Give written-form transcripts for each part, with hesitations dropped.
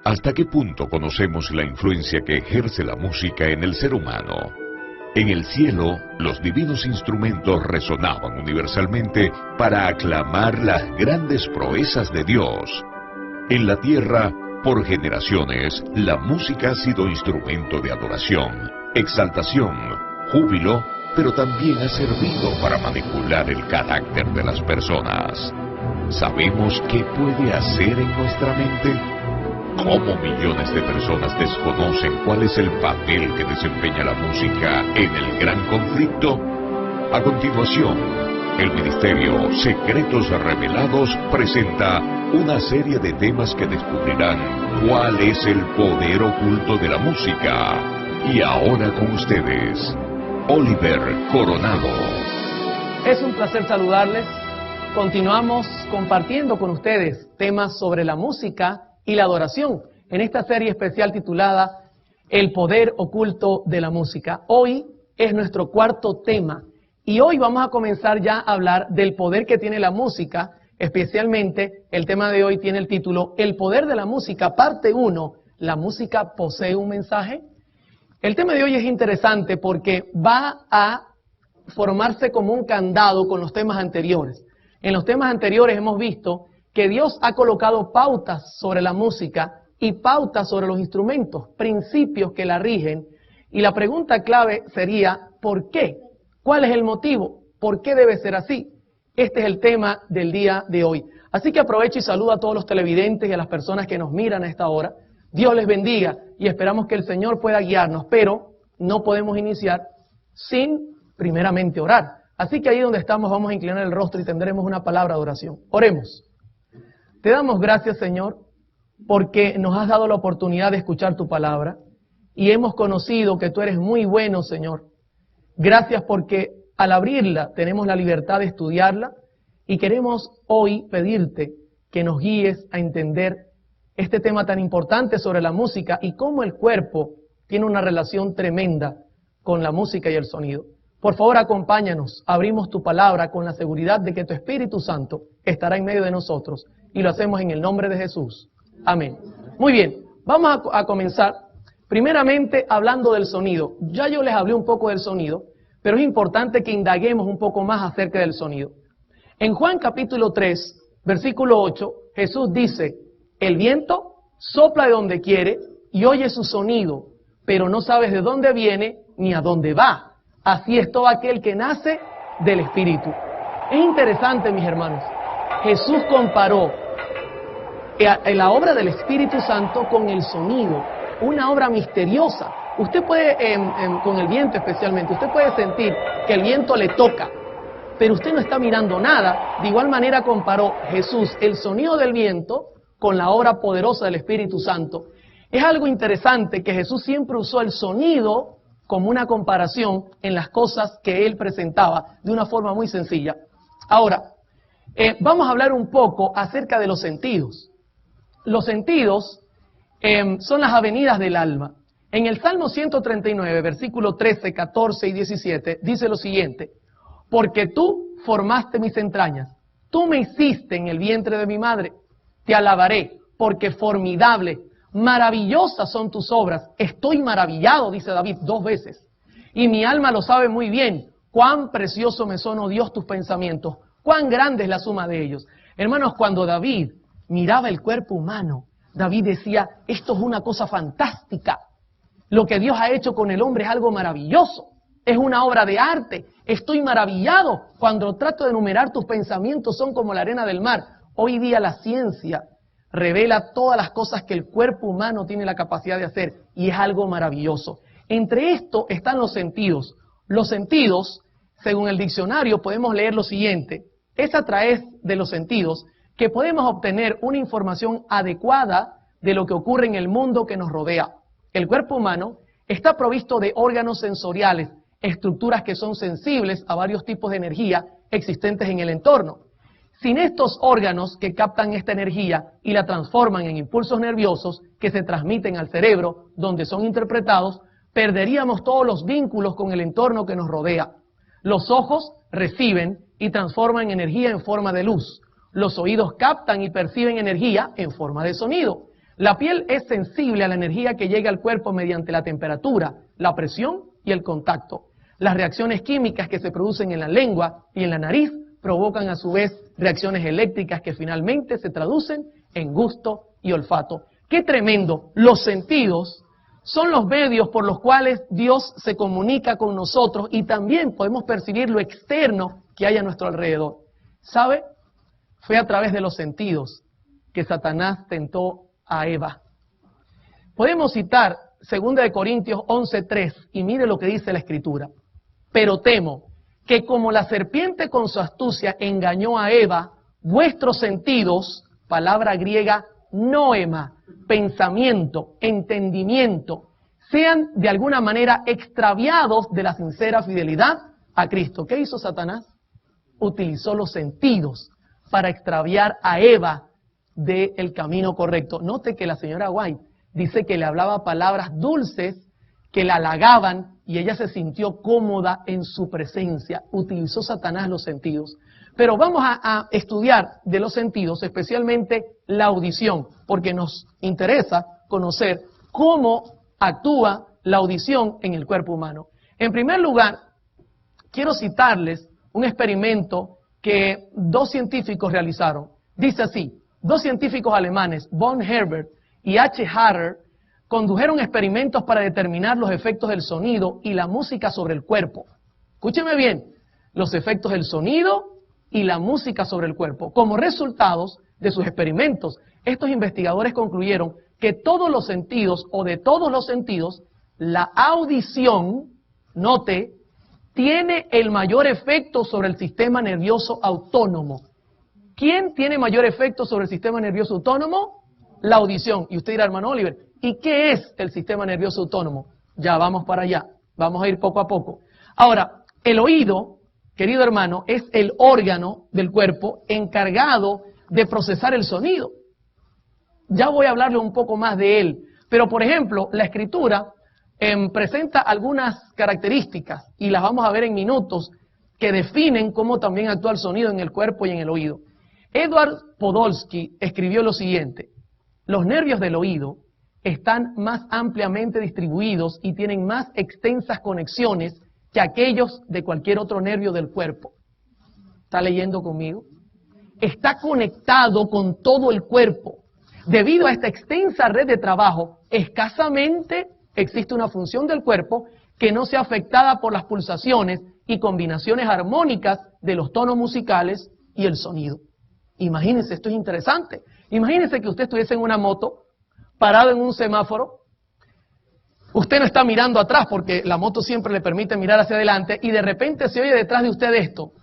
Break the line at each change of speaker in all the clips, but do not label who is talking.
¿Hasta qué punto conocemos la influencia que ejerce la música en el ser humano? En el cielo, los divinos instrumentos resonaban universalmente para aclamar las grandes proezas de Dios. En la tierra, por generaciones, la música ha sido instrumento de adoración, exaltación, júbilo, pero también ha servido para manipular el carácter de las personas. ¿Sabemos qué puede hacer en nuestra mente? ¿Cómo millones de personas desconocen cuál es el papel que desempeña la música en el gran conflicto? A continuación, el Ministerio Secretos Revelados presenta una serie de temas que descubrirán cuál es el poder oculto de la música. Y ahora con ustedes, Oliver Coronado.
Es un placer saludarles. Continuamos compartiendo con ustedes temas sobre la música y la adoración en esta serie especial titulada El poder oculto de la música. Hoy es nuestro cuarto tema y hoy vamos a comenzar ya a hablar del poder que tiene la música. Especialmente el tema de hoy tiene el título El poder de la música, parte 1. ¿La música posee un mensaje? El tema de hoy es interesante porque va a formarse como un candado con los temas anteriores. En los temas anteriores hemos visto que Dios ha colocado pautas sobre la música y pautas sobre los instrumentos, principios que la rigen. Y la pregunta clave sería, ¿por qué? ¿Cuál es el motivo? ¿Por qué debe ser así? Este es el tema del día de hoy. Así que aprovecho y saludo a todos los televidentes y a las personas que nos miran a esta hora. Dios les bendiga y esperamos que el Señor pueda guiarnos, pero no podemos iniciar sin primeramente orar. Así que ahí donde estamos vamos a inclinar el rostro y tendremos una palabra de oración. Oremos. Te damos gracias, Señor, porque nos has dado la oportunidad de escuchar tu palabra y hemos conocido que tú eres muy bueno, Señor. Gracias porque al abrirla tenemos la libertad de estudiarla y queremos hoy pedirte que nos guíes a entender este tema tan importante sobre la música y cómo el cuerpo tiene una relación tremenda con la música y el sonido. Por favor, acompáñanos, abrimos tu palabra con la seguridad de que tu Espíritu Santo estará en medio de nosotros y lo hacemos en el nombre de Jesús. Amén. Muy bien, vamos a comenzar primeramente hablando del sonido. Ya yo les hablé un poco del sonido, pero es importante que indaguemos un poco más acerca del sonido. En Juan capítulo 3, versículo 8, Jesús dice, el viento sopla de donde quiere y oye su sonido, pero no sabes de dónde viene ni a dónde va. Así es todo aquel que nace del Espíritu. Es interesante, mis hermanos. Jesús comparó la obra del Espíritu Santo con el sonido, una obra misteriosa. Usted puede, con el viento especialmente, usted puede sentir que el viento le toca, pero usted no está mirando nada. De igual manera comparó Jesús el sonido del viento con la obra poderosa del Espíritu Santo. Es algo interesante que Jesús siempre usó el sonido como una comparación en las cosas que Él presentaba de una forma muy sencilla. Ahora, vamos a hablar un poco acerca de los sentidos. Los sentidos son las avenidas del alma. En el Salmo 139, versículo 13, 14 y 17, dice lo siguiente, porque tú formaste mis entrañas, tú me hiciste en el vientre de mi madre, te alabaré, porque formidable, maravillosas son tus obras, estoy maravillado, dice David 2 veces, y mi alma lo sabe muy bien, cuán precioso me son, oh Dios, tus pensamientos, cuán grande es la suma de ellos. Hermanos, cuando David miraba el cuerpo humano, David decía, esto es una cosa fantástica. Lo que Dios ha hecho con el hombre es algo maravilloso. Es una obra de arte. Estoy maravillado. Cuando trato de enumerar tus pensamientos son como la arena del mar. Hoy día la ciencia revela todas las cosas que el cuerpo humano tiene la capacidad de hacer. Y es algo maravilloso. Entre esto están los sentidos. Los sentidos, según el diccionario, podemos leer lo siguiente. Es a través de los sentidos que podemos obtener una información adecuada de lo que ocurre en el mundo que nos rodea. El cuerpo humano está provisto de órganos sensoriales, estructuras que son sensibles a varios tipos de energía existentes en el entorno. Sin estos órganos que captan esta energía y la transforman en impulsos nerviosos que se transmiten al cerebro, donde son interpretados, perderíamos todos los vínculos con el entorno que nos rodea. Los ojos reciben y transforman energía en forma de luz. Los oídos captan y perciben energía en forma de sonido. La piel es sensible a la energía que llega al cuerpo mediante la temperatura, la presión y el contacto. Las reacciones químicas que se producen en la lengua y en la nariz provocan a su vez reacciones eléctricas que finalmente se traducen en gusto y olfato. ¡Qué tremendo! Los sentidos son los medios por los cuales Dios se comunica con nosotros y también podemos percibir lo externo que hay a nuestro alrededor. ¿Sabe? Fue a través de los sentidos que Satanás tentó a Eva. Podemos citar 2 Corintios 11:3 y mire lo que dice la Escritura. Pero temo que como la serpiente con su astucia engañó a Eva, vuestros sentidos, palabra griega noema, pensamiento, entendimiento, sean de alguna manera extraviados de la sincera fidelidad a Cristo. ¿Qué hizo Satanás? Utilizó los sentidos para extraviar a Eva del camino correcto. Note que la señora White dice que le hablaba palabras dulces que la halagaban y ella se sintió cómoda en su presencia. Utilizó Satanás los sentidos. Pero vamos a estudiar de los sentidos, especialmente la audición, porque nos interesa conocer cómo actúa la audición en el cuerpo humano. En primer lugar, quiero citarles un experimento que 2 científicos realizaron. Dice así: 2 científicos alemanes, von Herbert y H. Harrer, condujeron experimentos para determinar los efectos del sonido y la música sobre el cuerpo. Escúcheme bien, los efectos del sonido y la música sobre el cuerpo. Como resultados de sus experimentos, estos investigadores concluyeron que todos los sentidos, o de todos los sentidos, la audición, note, tiene el mayor efecto sobre el sistema nervioso autónomo. ¿Quién tiene mayor efecto sobre el sistema nervioso autónomo? La audición. Y usted dirá, hermano Oliver, ¿y qué es el sistema nervioso autónomo? Ya vamos para allá, vamos a ir poco a poco. Ahora, el oído, querido hermano, es el órgano del cuerpo encargado de procesar el sonido. Ya voy a hablarle un poco más de él. Pero, por ejemplo, la Escritura presenta algunas características, y las vamos a ver en minutos, que definen cómo también actúa el sonido en el cuerpo y en el oído. Edward Podolsky escribió lo siguiente: los nervios del oído están más ampliamente distribuidos y tienen más extensas conexiones que aquellos de cualquier otro nervio del cuerpo. ¿Está leyendo conmigo? Está conectado con todo el cuerpo. Debido a esta extensa red de trabajo, escasamente existe una función del cuerpo que no sea afectada por las pulsaciones y combinaciones armónicas de los tonos musicales y el sonido. Imagínense, esto es interesante. Imagínense que usted estuviese en una moto, parado en un semáforo. Usted no está mirando atrás porque la moto siempre le permite mirar hacia adelante, y de repente se oye detrás de usted esto.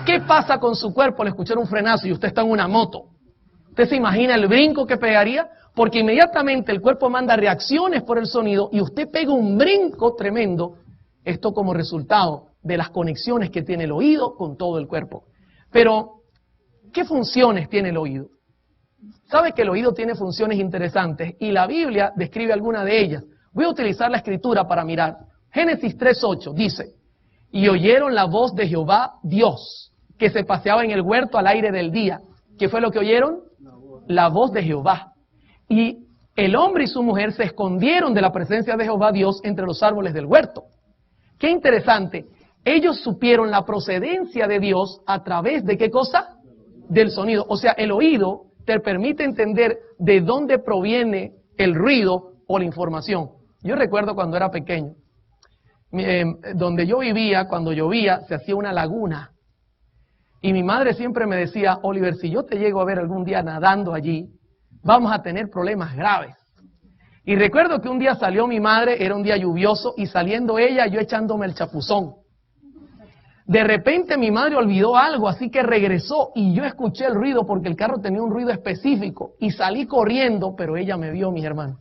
¿Qué pasa con su cuerpo al escuchar un frenazo y usted está en una moto? ¿Usted se imagina el brinco que pegaría? Porque inmediatamente el cuerpo manda reacciones por el sonido y usted pega un brinco tremendo. Esto como resultado de las conexiones que tiene el oído con todo el cuerpo. Pero, ¿qué funciones tiene el oído? Sabe que el oído tiene funciones interesantes y la Biblia describe alguna de ellas. Voy a utilizar la Escritura para mirar. Génesis 3:8 dice: y oyeron la voz de Jehová Dios, que se paseaba en el huerto al aire del día. ¿Qué fue lo que oyeron? La voz de Jehová. Y el hombre y su mujer se escondieron de la presencia de Jehová Dios entre los árboles del huerto. Qué interesante. Ellos supieron la procedencia de Dios a través de ¿qué cosa? Del sonido. O sea, el oído te permite entender de dónde proviene el ruido o la información. Yo recuerdo cuando era pequeño, donde yo vivía, cuando llovía, se hacía una laguna. Y mi madre siempre me decía: Oliver, si yo te llego a ver algún día nadando allí, vamos a tener problemas graves. Y recuerdo que un día salió mi madre, era un día lluvioso, y saliendo ella, yo echándome el chapuzón. De repente mi madre olvidó algo, así que regresó y yo escuché el ruido porque el carro tenía un ruido específico y salí corriendo, pero ella me vio, mis hermanos.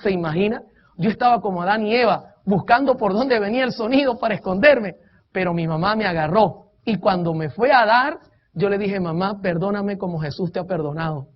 ¿Se imagina? Yo estaba como Adán y Eva, buscando por dónde venía el sonido para esconderme, pero mi mamá me agarró. Y cuando me fue a dar, yo le dije: mamá, perdóname como Jesús te ha perdonado.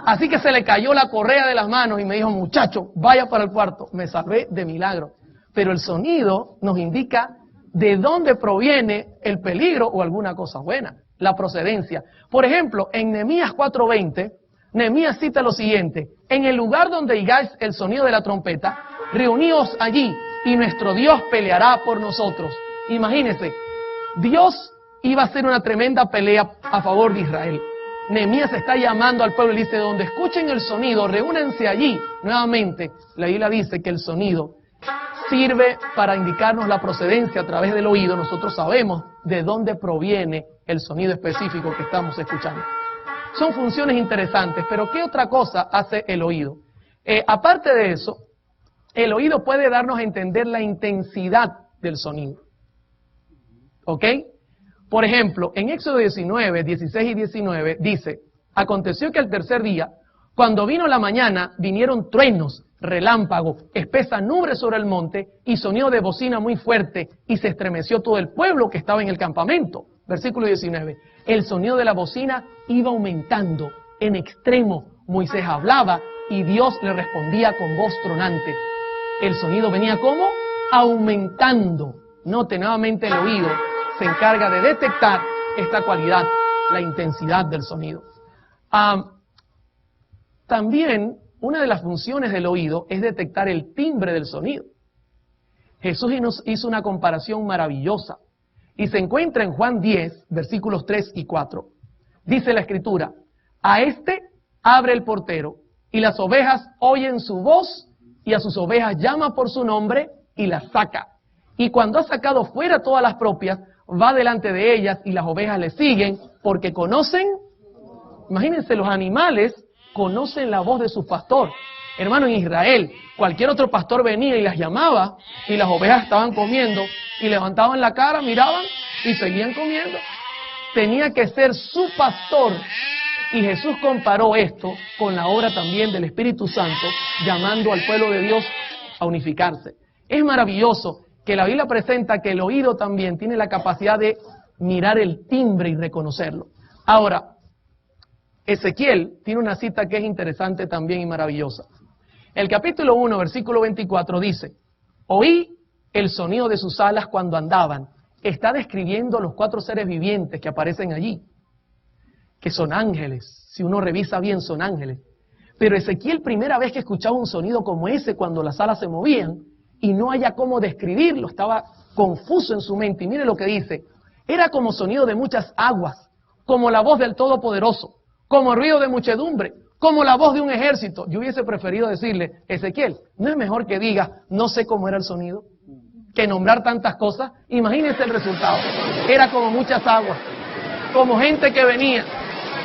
Así que se le cayó la correa de las manos y me dijo: muchacho, vaya para el cuarto. Me salvé de milagro. Pero el sonido nos indica de dónde proviene el peligro o alguna cosa buena. la procedencia. Por ejemplo, en Nehemías 4:20, Nehemías cita lo siguiente: en el lugar donde oigáis el sonido de la trompeta, reuníos allí y nuestro Dios peleará por nosotros. Imagínense, Dios iba a hacer una tremenda pelea a favor de Israel. Nehemías está llamando al pueblo y dice: donde escuchen el sonido, reúnanse allí. Nuevamente, la Biblia dice que el sonido sirve para indicarnos la procedencia a través del oído. Nosotros sabemos de dónde proviene el sonido específico que estamos escuchando. Son funciones interesantes, pero ¿qué otra cosa hace el oído? Aparte de eso, el oído puede darnos a entender la intensidad del sonido. ¿Ok? Por ejemplo, en Éxodo 19, 16 y 19 dice: aconteció que al tercer día, cuando vino la mañana, vinieron truenos, relámpagos, espesa nube sobre el monte y sonido de bocina muy fuerte, y se estremeció todo el pueblo que estaba en el campamento. Versículo 19. El sonido de la bocina iba aumentando en extremo. Moisés hablaba y Dios le respondía con voz tronante. El sonido venía como aumentando. Note, nuevamente el oído se encarga de detectar esta cualidad, la intensidad del sonido. También una de las funciones del oído es detectar el timbre del sonido. Jesús nos hizo una comparación maravillosa y se encuentra en Juan 10, versículos 3 y 4. Dice la Escritura: a este abre el portero y las ovejas oyen su voz y a sus ovejas llama por su nombre y las saca. Y cuando ha sacado fuera todas las propias, va delante de ellas y las ovejas le siguen porque conocen. Imagínense, los animales conocen la voz de su pastor. Hermano, en Israel, cualquier otro pastor venía y las llamaba y las ovejas estaban comiendo y levantaban la cara, miraban y seguían comiendo. Tenía que ser su pastor. Y Jesús comparó esto con la obra también del Espíritu Santo, llamando al pueblo de Dios a unificarse. Es maravilloso que la Biblia presenta que el oído también tiene la capacidad de mirar el timbre y reconocerlo. Ahora, Ezequiel tiene una cita que es interesante también y maravillosa. El capítulo 1, versículo 24 dice: oí el sonido de sus alas cuando andaban. Está describiendo los 4 seres vivientes que aparecen allí, que son ángeles. Si uno revisa bien, son ángeles. Pero Ezequiel, primera vez que escuchaba un sonido como ese cuando las alas se movían, y no haya cómo describirlo, estaba confuso en su mente. Y mire lo que dice: era como sonido de muchas aguas, como la voz del Todopoderoso, como ruido de muchedumbre, como la voz de un ejército. Yo hubiese preferido decirle: Ezequiel, ¿no es mejor que diga no sé cómo era el sonido? Que nombrar tantas cosas. Imagínense el resultado. Era como muchas aguas, como gente que venía,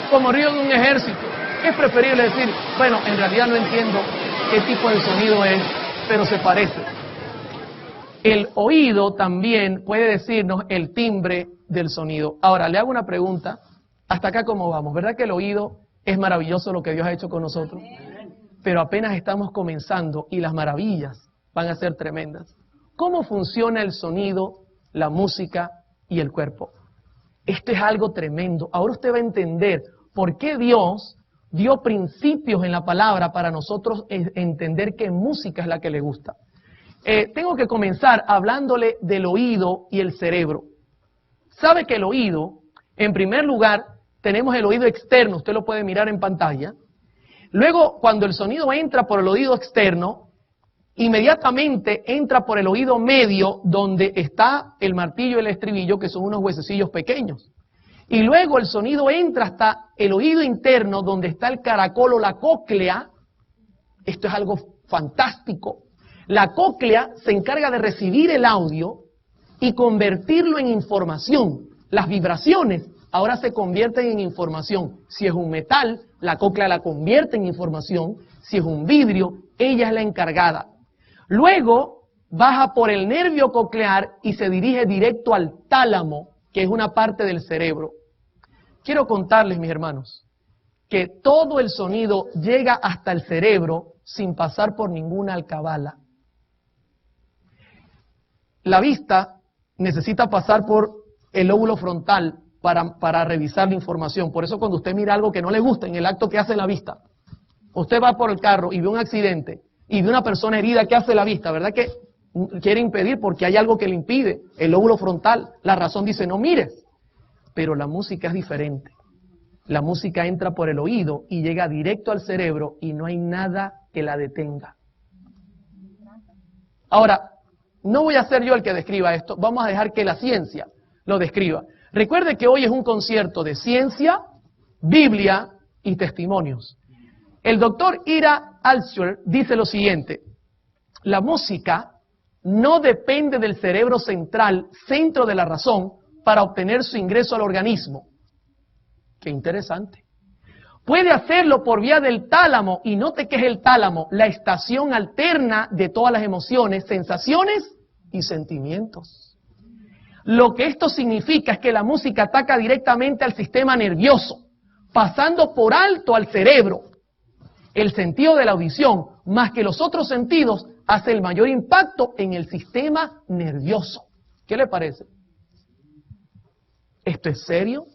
como ruido de un ejército. Es preferible decir: bueno, en realidad no entiendo qué tipo de sonido es, pero se parece. El oído también puede decirnos el timbre del sonido. Ahora, le hago una pregunta. Hasta acá, ¿cómo vamos? ¿Verdad que el oído es maravilloso lo que Dios ha hecho con nosotros? Pero apenas estamos comenzando y las maravillas van a ser tremendas. ¿Cómo funciona el sonido, la música y el cuerpo? Esto es algo tremendo. Ahora usted va a entender por qué Dios dio principios en la palabra para nosotros entender qué música es la que le gusta. Tengo que comenzar hablándole del oído y el cerebro. ¿Sabe que el oído, en primer lugar, tenemos el oído externo? Usted lo puede mirar en pantalla. Luego, cuando el sonido entra por el oído externo, inmediatamente entra por el oído medio, donde está el martillo y el estribillo, que son unos huesecillos pequeños. Y luego el sonido entra hasta el oído interno, donde está el caracol o la cóclea. Esto es algo fantástico. La cóclea se encarga de recibir el audio y convertirlo en información. Las vibraciones ahora se convierten en información. Si es un metal, la cóclea la convierte en información. Si es un vidrio, ella es la encargada. Luego baja por el nervio coclear y se dirige directo al tálamo, que es una parte del cerebro. Quiero contarles, mis hermanos, que todo el sonido llega hasta el cerebro sin pasar por ninguna alcabala. La vista necesita pasar por el lóbulo frontal para revisar la información. Por eso cuando usted mira algo que no le gusta en el acto que hace la vista, usted va por el carro y ve un accidente y ve una persona herida, ¿qué hace la vista? ¿Verdad que quiere impedir porque hay algo que le impide? El lóbulo frontal. La razón dice no mires. pero la música es diferente. La música entra por el oído y llega directo al cerebro y no hay nada que la detenga. Ahora, no voy a ser yo el que describa esto, vamos a dejar que la ciencia lo describa. Recuerde que hoy es un concierto de ciencia, Biblia y testimonios. El doctor Ira Altschuler dice lo siguiente: la música no depende del cerebro central, centro de la razón, para obtener su ingreso al organismo. Qué interesante. Puede hacerlo por vía del tálamo, y note que es el tálamo, la estación alterna de todas las emociones, sensaciones y sentimientos. Lo que esto significa es que la música ataca directamente al sistema nervioso, pasando por alto al cerebro. El sentido de la audición, más que los otros sentidos, hace el mayor impacto en el sistema nervioso. ¿Qué le parece? ¿Esto es serio?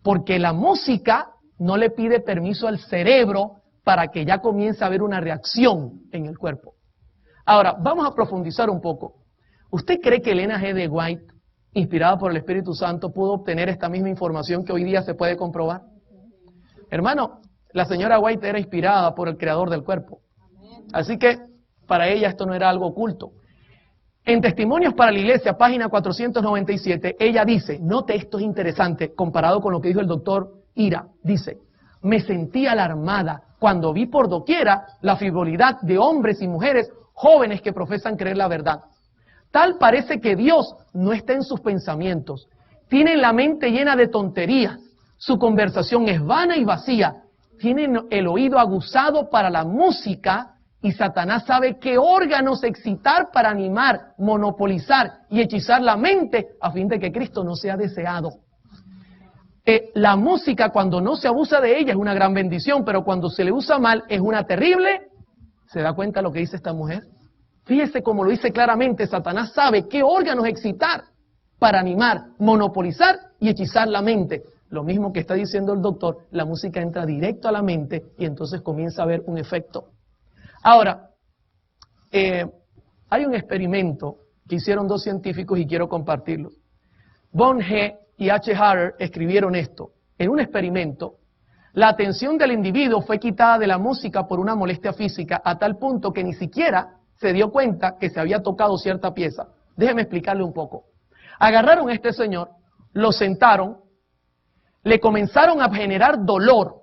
Porque la música no le pide permiso al cerebro para que ya comience a haber una reacción en el cuerpo. Ahora, vamos a profundizar un poco. ¿Usted cree que Elena G. de White, inspirada por el Espíritu Santo, pudo obtener esta misma información que hoy día se puede comprobar? Hermano, la señora White era inspirada por el creador del cuerpo. Así que para ella esto no era algo oculto. En Testimonios para la Iglesia, página 497, ella dice, note esto es interesante comparado con lo que dijo el doctor Ira, dice, me sentí alarmada cuando vi por doquiera la frivolidad de hombres y mujeres jóvenes que profesan creer la verdad. Tal parece que Dios no está en sus pensamientos. Tienen la mente llena de tonterías. Su conversación es vana y vacía. Tienen el oído aguzado para la música y Satanás sabe qué órganos excitar para animar, monopolizar y hechizar la mente a fin de que Cristo no sea deseado. La música, cuando no se abusa de ella, es una gran bendición, pero cuando se le usa mal es una terrible. ¿Se da cuenta lo que dice esta mujer? Fíjese cómo lo dice claramente, Satanás sabe qué órganos excitar para animar, monopolizar y hechizar la mente. Lo mismo que está diciendo el doctor, la música entra directo a la mente y entonces comienza a haber un efecto. Ahora, hay un experimento que hicieron dos científicos y quiero compartirlo. Von G. y H. Harrer escribieron esto. En un experimento, la atención del individuo fue quitada de la música por una molestia física a tal punto que ni siquiera se dio cuenta que se había tocado cierta pieza. Déjeme explicarle un poco. Agarraron a este señor, lo sentaron, le comenzaron a generar dolor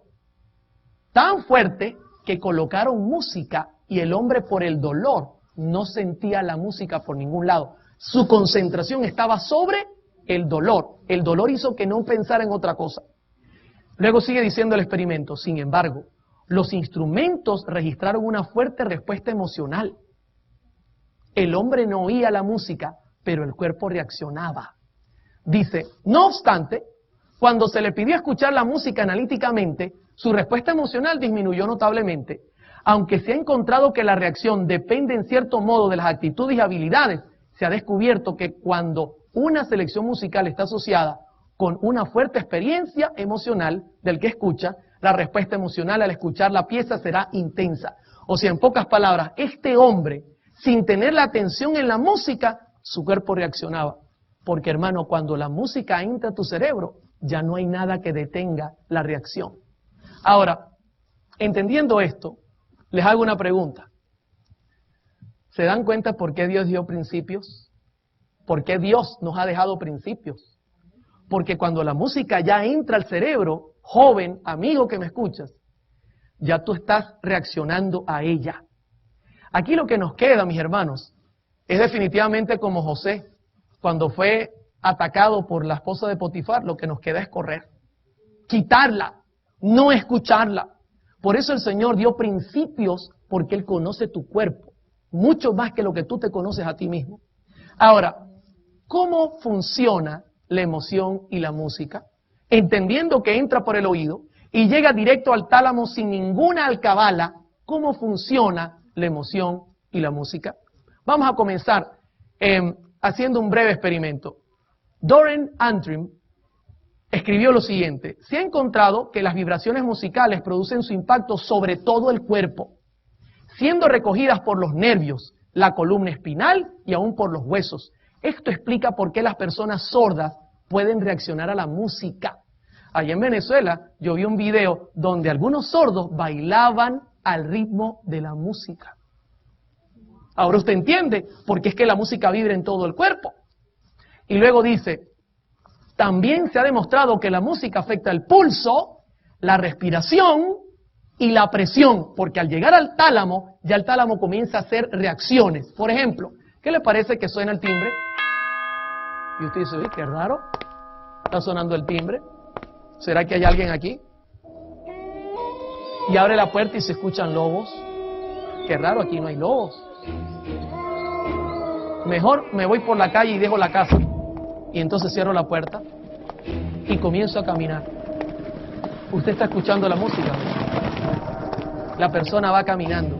tan fuerte que colocaron música y el hombre por el dolor no sentía la música por ningún lado. Su concentración estaba sobre el dolor. El dolor hizo que no pensara en otra cosa. Luego sigue diciendo el experimento. Sin embargo, los instrumentos registraron una fuerte respuesta emocional. El hombre no oía la música, pero el cuerpo reaccionaba. Dice, no obstante, cuando se le pidió escuchar la música analíticamente, su respuesta emocional disminuyó notablemente. Aunque se ha encontrado que la reacción depende en cierto modo de las actitudes y habilidades, se ha descubierto que cuando una selección musical está asociada con una fuerte experiencia emocional del que escucha, la respuesta emocional al escuchar la pieza será intensa. O sea, en pocas palabras, este hombre, sin tener la atención en la música, su cuerpo reaccionaba. Porque, hermano, cuando la música entra a tu cerebro, ya no hay nada que detenga la reacción. Ahora, entendiendo esto, les hago una pregunta. ¿Se dan cuenta por qué Dios dio principios? ¿Por qué Dios nos ha dejado principios? Porque cuando la música ya entra al cerebro, joven, amigo que me escuchas, ya tú estás reaccionando a ella. Aquí lo que nos queda, mis hermanos, es definitivamente como José, cuando fue atacado por la esposa de Potifar, lo que nos queda es correr, quitarla, no escucharla. Por eso el Señor dio principios, porque Él conoce tu cuerpo, mucho más que lo que tú te conoces a ti mismo. Ahora, ¿cómo funciona la emoción y la música? Entendiendo que entra por el oído y llega directo al tálamo sin ninguna alcabala, ¿cómo funciona la emoción y la música? Vamos a comenzar haciendo un breve experimento. Doran Antrim escribió lo siguiente: se ha encontrado que las vibraciones musicales producen su impacto sobre todo el cuerpo, siendo recogidas por los nervios, la columna espinal y aún por los huesos. Esto explica por qué las personas sordas pueden reaccionar a la música. Allá en Venezuela yo vi un video donde algunos sordos bailaban al ritmo de la música. Ahora usted entiende por qué es que la música vibra en todo el cuerpo. Y luego dice, también se ha demostrado que la música afecta el pulso, la respiración y la presión, porque al llegar al tálamo, ya el tálamo comienza a hacer reacciones. Por ejemplo, ¿qué le parece que suena el timbre? Y usted dice, uy, qué raro, está sonando el timbre. ¿Será que hay alguien aquí? Y abre la puerta y se escuchan lobos. Qué raro, aquí no hay lobos. Mejor me voy por la calle y dejo la casa. Y entonces cierro la puerta y comienzo a caminar. Usted está escuchando la música. La persona va caminando.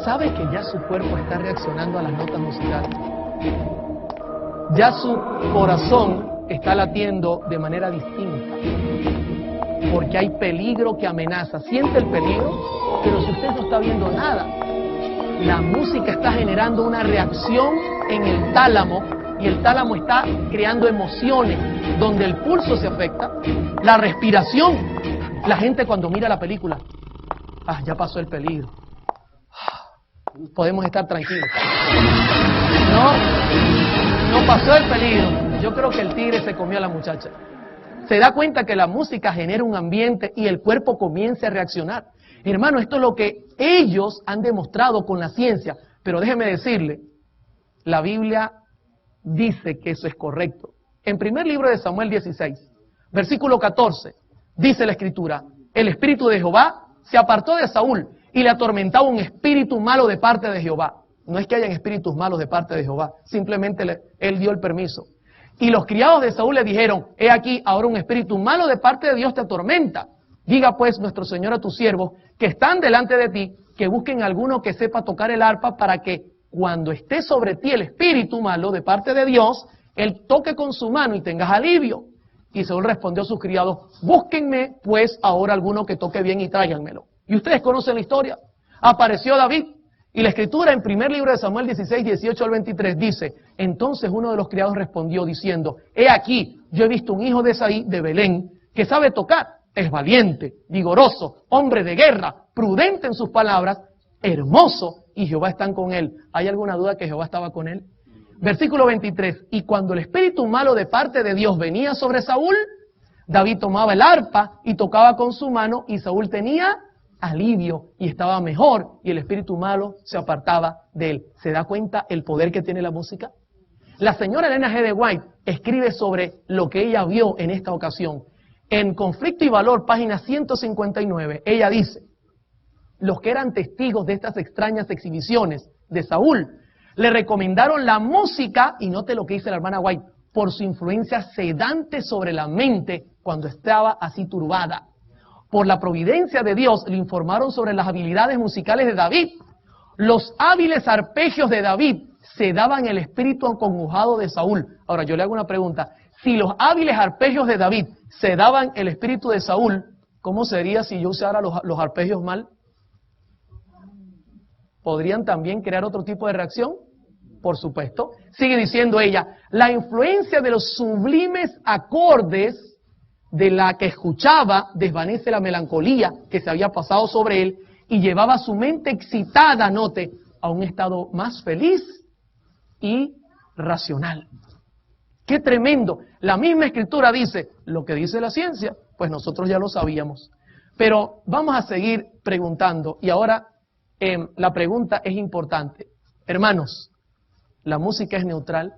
¿Sabe que ya su cuerpo está reaccionando a las notas musicales? Ya su corazón está latiendo de manera distinta. Porque hay peligro que amenaza. Siente el peligro, pero si usted no está viendo nada, la música está generando una reacción en el tálamo y el tálamo está creando emociones donde el pulso se afecta, la respiración. La gente cuando mira la película, ya pasó el peligro. Podemos estar tranquilos. No pasó el peligro. Yo creo que el tigre se comió a la muchacha. Se da cuenta que la música genera un ambiente y el cuerpo comienza a reaccionar. Hermano, esto es lo que ellos han demostrado con la ciencia. Pero déjeme decirle, la Biblia dice que eso es correcto. En primer libro de Samuel 16, versículo 14, dice la Escritura, el Espíritu de Jehová se apartó de Saúl y le atormentaba un espíritu malo de parte de Jehová. No es que hayan espíritus malos de parte de Jehová, simplemente él dio el permiso. Y los criados de Saúl le dijeron, he aquí, ahora un espíritu malo de parte de Dios te atormenta. Diga pues nuestro Señor a tus siervos que están delante de ti, que busquen alguno que sepa tocar el arpa para que cuando esté sobre ti el espíritu malo de parte de Dios, él toque con su mano y tengas alivio. Y Saúl respondió a sus criados, búsquenme pues ahora alguno que toque bien y tráiganmelo. Y ustedes conocen la historia. Apareció David. Y la Escritura en primer libro de Samuel 16, 18 al 23 dice, entonces uno de los criados respondió diciendo, he aquí, yo he visto un hijo de Isaí de Belén que sabe tocar, es valiente, vigoroso, hombre de guerra, prudente en sus palabras, hermoso, y Jehová está con él. ¿Hay alguna duda que Jehová estaba con él? Versículo 23, y cuando el espíritu malo de parte de Dios venía sobre Saúl, David tomaba el arpa y tocaba con su mano y Saúl tenía alivio y estaba mejor y el espíritu malo se apartaba de él. ¿Se da cuenta el poder que tiene la música? La señora Elena G. de White escribe sobre lo que ella vio en esta ocasión. En Conflicto y Valor, página 159, ella dice, los que eran testigos de estas extrañas exhibiciones de Saúl, le recomendaron la música, y note lo que dice la hermana White, por su influencia sedante sobre la mente cuando estaba así turbada. Por la providencia de Dios le informaron sobre las habilidades musicales de David. Los hábiles arpegios de David se daban el espíritu acongojado de Saúl. Ahora yo le hago una pregunta. Si los hábiles arpegios de David se daban el espíritu de Saúl, ¿cómo sería si yo usara los arpegios mal? ¿Podrían también crear otro tipo de reacción? Por supuesto. Sigue diciendo ella, la influencia de los sublimes acordes de la que escuchaba desvanece la melancolía que se había pasado sobre él y llevaba su mente excitada, note, a un estado más feliz y racional. ¡Qué tremendo! La misma Escritura dice, lo que dice la ciencia, pues nosotros ya lo sabíamos. Pero vamos a seguir preguntando y ahora la pregunta es importante. Hermanos, ¿la música es neutral?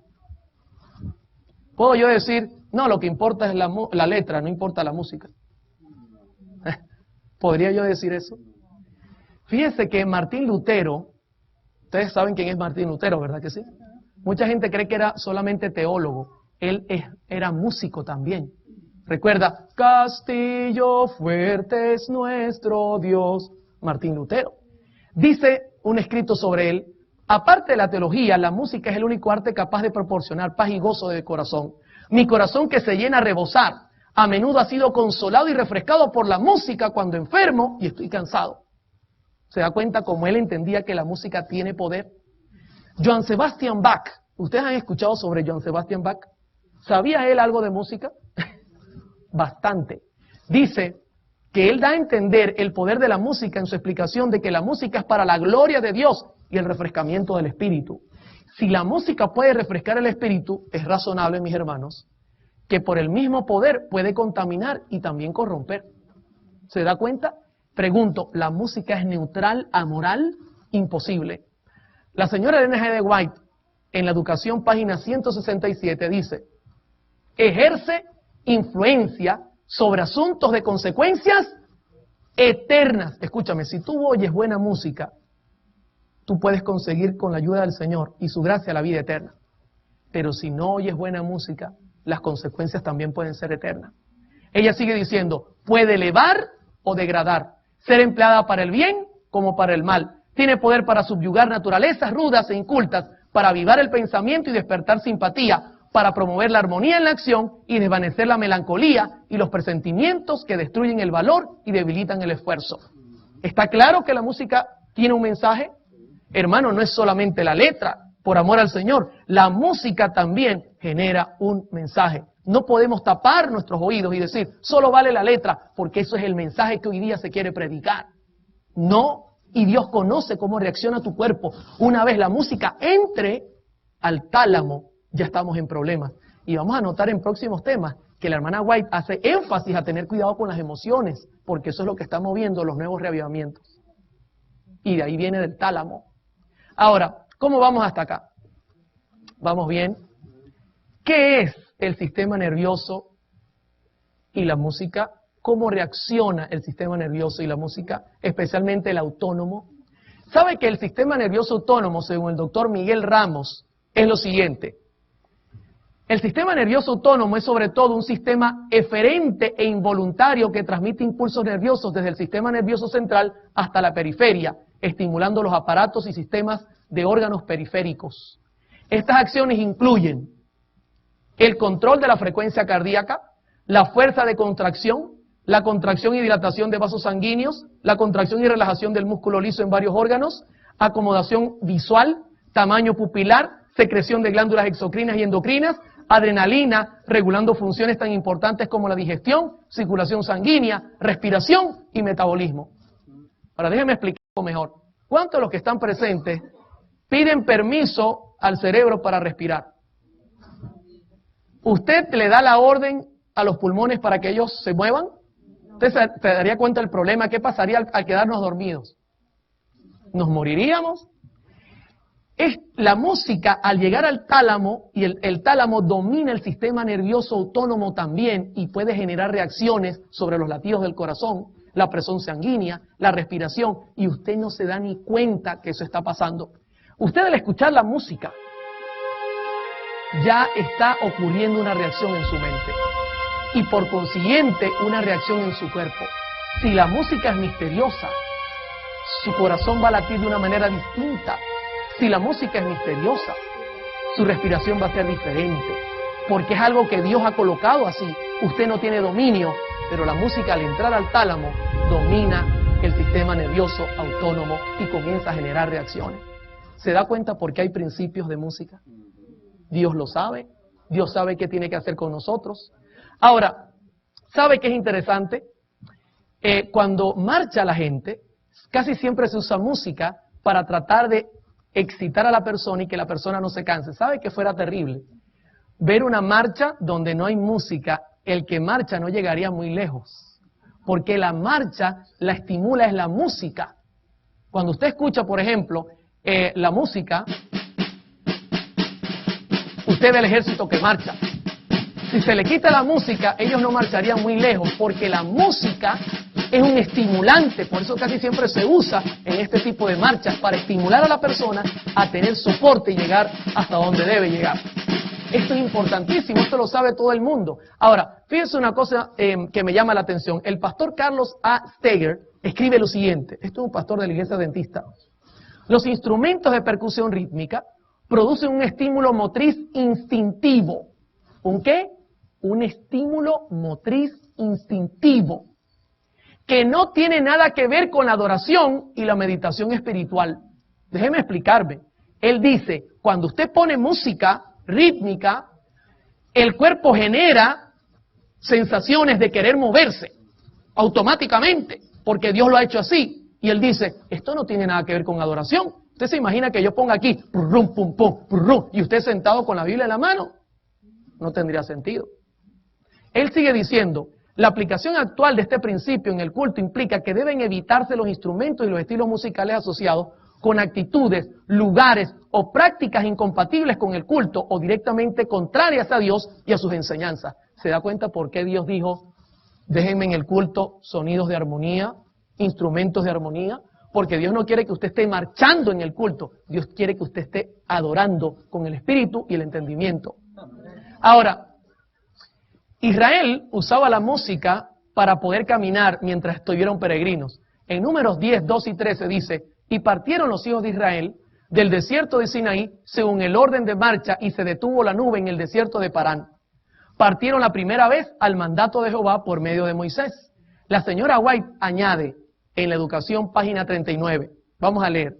¿Puedo yo decir, no, lo que importa es la letra, no importa la música? ¿Podría yo decir eso? Fíjense que Martín Lutero, ustedes saben quién es Martín Lutero, ¿verdad que sí? Mucha gente cree que era solamente teólogo, él era músico también. Recuerda, Castillo fuerte es nuestro Dios, Martín Lutero. Dice un escrito sobre él, aparte de la teología, la música es el único arte capaz de proporcionar paz y gozo de corazón. Mi corazón que se llena a rebosar, a menudo ha sido consolado y refrescado por la música cuando enfermo y estoy cansado. ¿Se da cuenta cómo él entendía que la música tiene poder? Johann Sebastian Bach, ¿ustedes han escuchado sobre Johann Sebastian Bach? ¿Sabía él algo de música? Bastante. Dice que él da a entender el poder de la música en su explicación de que la música es para la gloria de Dios y el refrescamiento del espíritu. Si la música puede refrescar el espíritu, es razonable, mis hermanos, que por el mismo poder puede contaminar y también corromper. ¿Se da cuenta? Pregunto, ¿la música es neutral, amoral? Imposible. La señora Ellen G. White, en la Educación, página 167, dice, ejerce influencia sobre asuntos de consecuencias eternas. Escúchame, si tú oyes buena música, tú puedes conseguir con la ayuda del Señor y su gracia la vida eterna. Pero si no oyes buena música, las consecuencias también pueden ser eternas. Ella sigue diciendo, puede elevar o degradar, ser empleada para el bien como para el mal. Tiene poder para subyugar naturalezas rudas e incultas, para avivar el pensamiento y despertar simpatía, para promover la armonía en la acción y desvanecer la melancolía y los presentimientos que destruyen el valor y debilitan el esfuerzo. ¿Está claro que la música tiene un mensaje? Hermano, no es solamente la letra, por amor al Señor. La música también genera un mensaje. No podemos tapar nuestros oídos y decir, solo vale la letra, porque eso es el mensaje que hoy día se quiere predicar. No, y Dios conoce cómo reacciona tu cuerpo. Una vez la música entre al tálamo, ya estamos en problemas. Y vamos a notar en próximos temas que la hermana White hace énfasis a tener cuidado con las emociones, porque eso es lo que está moviendo los nuevos reavivamientos. Y de ahí viene del tálamo. Ahora, ¿cómo vamos hasta acá? ¿Vamos bien? ¿Qué es el sistema nervioso y la música? ¿Cómo reacciona el sistema nervioso y la música, especialmente el autónomo? ¿Sabe que el sistema nervioso autónomo, según el doctor Miguel Ramos, es lo siguiente? El sistema nervioso autónomo es sobre todo un sistema eferente e involuntario que transmite impulsos nerviosos desde el sistema nervioso central hasta la periferia, estimulando los aparatos y sistemas de órganos periféricos. Estas acciones incluyen el control de la frecuencia cardíaca, la fuerza de contracción, la contracción y dilatación de vasos sanguíneos, la contracción y relajación del músculo liso en varios órganos, acomodación visual, tamaño pupilar, secreción de glándulas exocrinas y endocrinas, adrenalina, regulando funciones tan importantes como la digestión, circulación sanguínea, respiración y metabolismo. Ahora déjenme explicarlo mejor. ¿Cuántos de los que están presentes piden permiso al cerebro para respirar? ¿Usted le da la orden a los pulmones para que ellos se muevan? ¿Usted se daría cuenta del problema? ¿Qué pasaría al quedarnos dormidos? ¿Nos moriríamos? La música, al llegar al tálamo, y el tálamo domina el sistema nervioso autónomo también y puede generar reacciones sobre los latidos del corazón, la presión sanguínea, la respiración, y usted no se da ni cuenta que eso está pasando. Usted al escuchar la música ya está ocurriendo una reacción en su mente y por consiguiente una reacción en su cuerpo. Si la música es misteriosa, su corazón va a latir de una manera distinta. Si la música es misteriosa, su respiración va a ser diferente, porque es algo que Dios ha colocado así. Usted no tiene dominio, pero la música al entrar al tálamo domina el sistema nervioso autónomo y comienza a generar reacciones. ¿Se da cuenta por qué hay principios de música? Dios lo sabe, Dios sabe qué tiene que hacer con nosotros. Ahora, ¿sabe qué es interesante? Cuando marcha la gente, casi siempre se usa música para tratar de excitar a la persona y que la persona no se canse. ¿Sabe que fuera terrible ver una marcha donde no hay música? El que marcha no llegaría muy lejos, porque la marcha la estimula es la música. Cuando usted escucha, por ejemplo, la música, usted ve el ejército que marcha. Si se le quita la música, ellos no marcharían muy lejos, porque la música es un estimulante. Por eso casi siempre se usa en este tipo de marchas, para estimular a la persona a tener soporte y llegar hasta donde debe llegar. Esto es importantísimo, esto lo sabe todo el mundo. Ahora, fíjense una cosa que me llama la atención. El pastor Carlos A. Steger escribe lo siguiente. Esto es un pastor de la iglesia adventista. Los instrumentos de percusión rítmica producen un estímulo motriz instintivo. ¿Un qué? Un estímulo motriz instintivo que no tiene nada que ver con la adoración y la meditación espiritual. Déjeme explicarme. Él dice, cuando usted pone música rítmica, el cuerpo genera sensaciones de querer moverse automáticamente, porque Dios lo ha hecho así. Y Él dice, esto no tiene nada que ver con adoración. ¿Usted se imagina que yo ponga aquí, pum, pum, pum, pum, y usted sentado con la Biblia en la mano? No tendría sentido. Él sigue diciendo, la aplicación actual de este principio en el culto implica que deben evitarse los instrumentos y los estilos musicales asociados con actitudes, lugares o prácticas incompatibles con el culto o directamente contrarias a Dios y a sus enseñanzas. ¿Se da cuenta por qué Dios dijo, déjenme en el culto sonidos de armonía, instrumentos de armonía? Porque Dios no quiere que usted esté marchando en el culto. Dios quiere que usted esté adorando con el espíritu y el entendimiento. Ahora, Israel usaba la música para poder caminar mientras estuvieron peregrinos. En Números 10, 2 y 13 dice, y partieron los hijos de Israel del desierto de Sinaí según el orden de marcha y se detuvo la nube en el desierto de Parán. Partieron la primera vez al mandato de Jehová por medio de Moisés. La señora White añade en la educación, página 39, vamos a leer,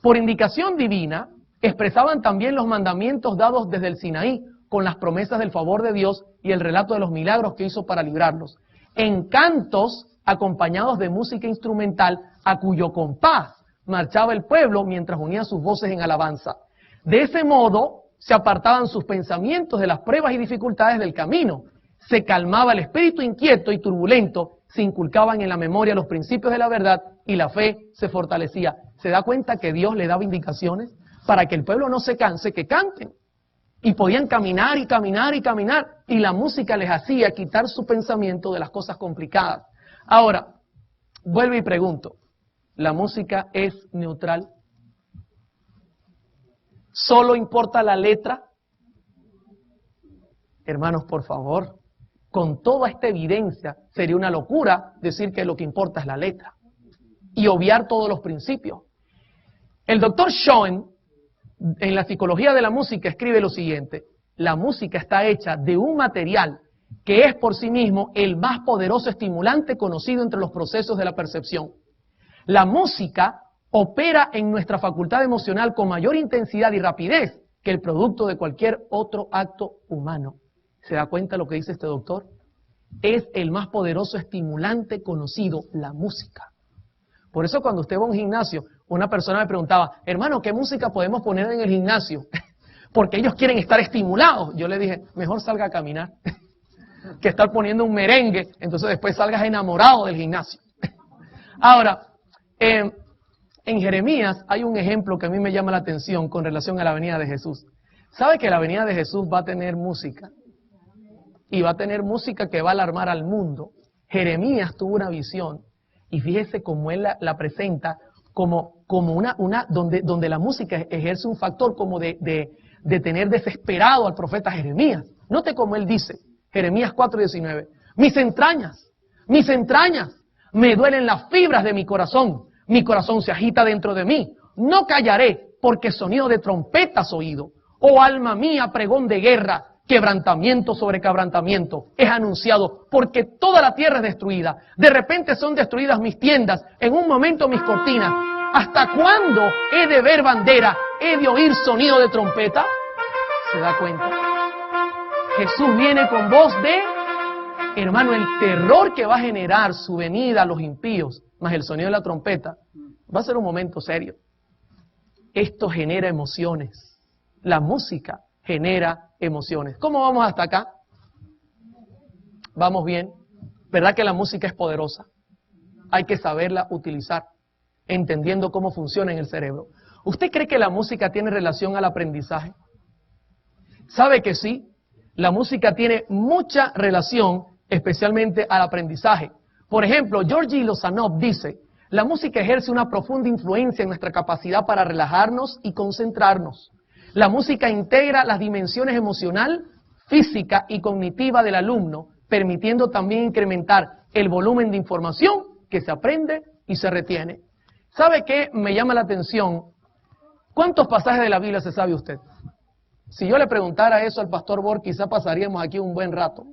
por indicación divina, expresaban también los mandamientos dados desde el Sinaí, con las promesas del favor de Dios y el relato de los milagros que hizo para librarlos, en cantos acompañados de música instrumental a cuyo compás marchaba el pueblo mientras unía sus voces en alabanza. De ese modo se apartaban sus pensamientos de las pruebas y dificultades del camino, se calmaba el espíritu inquieto y turbulento, se inculcaban en la memoria los principios de la verdad y la fe se fortalecía. ¿Se da cuenta que Dios le daba indicaciones para que el pueblo no se canse, que canten? Y podían caminar y caminar y caminar, y la música les hacía quitar su pensamiento de las cosas complicadas. Ahora, vuelvo y pregunto, ¿la música es neutral? ¿Solo importa la letra? Hermanos, por favor, con toda esta evidencia, sería una locura decir que lo que importa es la letra y obviar todos los principios. El doctor Schoen, en la psicología de la música, escribe lo siguiente: la música está hecha de un material que es por sí mismo el más poderoso estimulante conocido entre los procesos de la percepción. La música opera en nuestra facultad emocional con mayor intensidad y rapidez que el producto de cualquier otro acto humano. ¿Se da cuenta lo que dice este doctor? Es el más poderoso estimulante conocido, la música. Por eso cuando usted va a un gimnasio, una persona me preguntaba, hermano, ¿qué música podemos poner en el gimnasio? Porque ellos quieren estar estimulados. Yo le dije, mejor salga a caminar que estar poniendo un merengue, entonces después salgas enamorado del gimnasio. Ahora, en Jeremías hay un ejemplo que a mí me llama la atención con relación a la venida de Jesús. ¿Sabe que la venida de Jesús va a tener música? Y va a tener música que va a alarmar al mundo. Jeremías tuvo una visión y fíjese cómo él la presenta como una donde la música ejerce un factor como de tener desesperado al profeta Jeremías. Note cómo él dice, Jeremías 4:19, mis entrañas, me duelen las fibras de mi corazón se agita dentro de mí, no callaré, porque sonido de trompeta has oído. Oh alma mía, pregón de guerra, quebrantamiento sobre quebrantamiento es anunciado, porque toda la tierra es destruida. De repente son destruidas mis tiendas, en un momento mis cortinas. ¿Hasta cuándo he de ver bandera? ¿He de oír sonido de trompeta? ¿Se da cuenta? Jesús viene con voz de, hermano, el terror que va a generar su venida a los impíos, más el sonido de la trompeta, va a ser un momento serio. Esto genera emociones. La música genera emociones. ¿Cómo vamos hasta acá? Vamos bien. ¿Verdad que la música es poderosa? Hay que saberla utilizar, entendiendo cómo funciona en el cerebro. ¿Usted cree que la música tiene relación al aprendizaje? ¿Sabe que sí? La música tiene mucha relación, especialmente al aprendizaje. Por ejemplo, Georgi Lozanov dice, la música ejerce una profunda influencia en nuestra capacidad para relajarnos y concentrarnos. La música integra las dimensiones emocional, física y cognitiva del alumno, permitiendo también incrementar el volumen de información que se aprende y se retiene. ¿Sabe qué me llama la atención? ¿Cuántos pasajes de la Biblia se sabe usted? Si yo le preguntara eso al pastor Borg, quizá pasaríamos aquí un buen rato.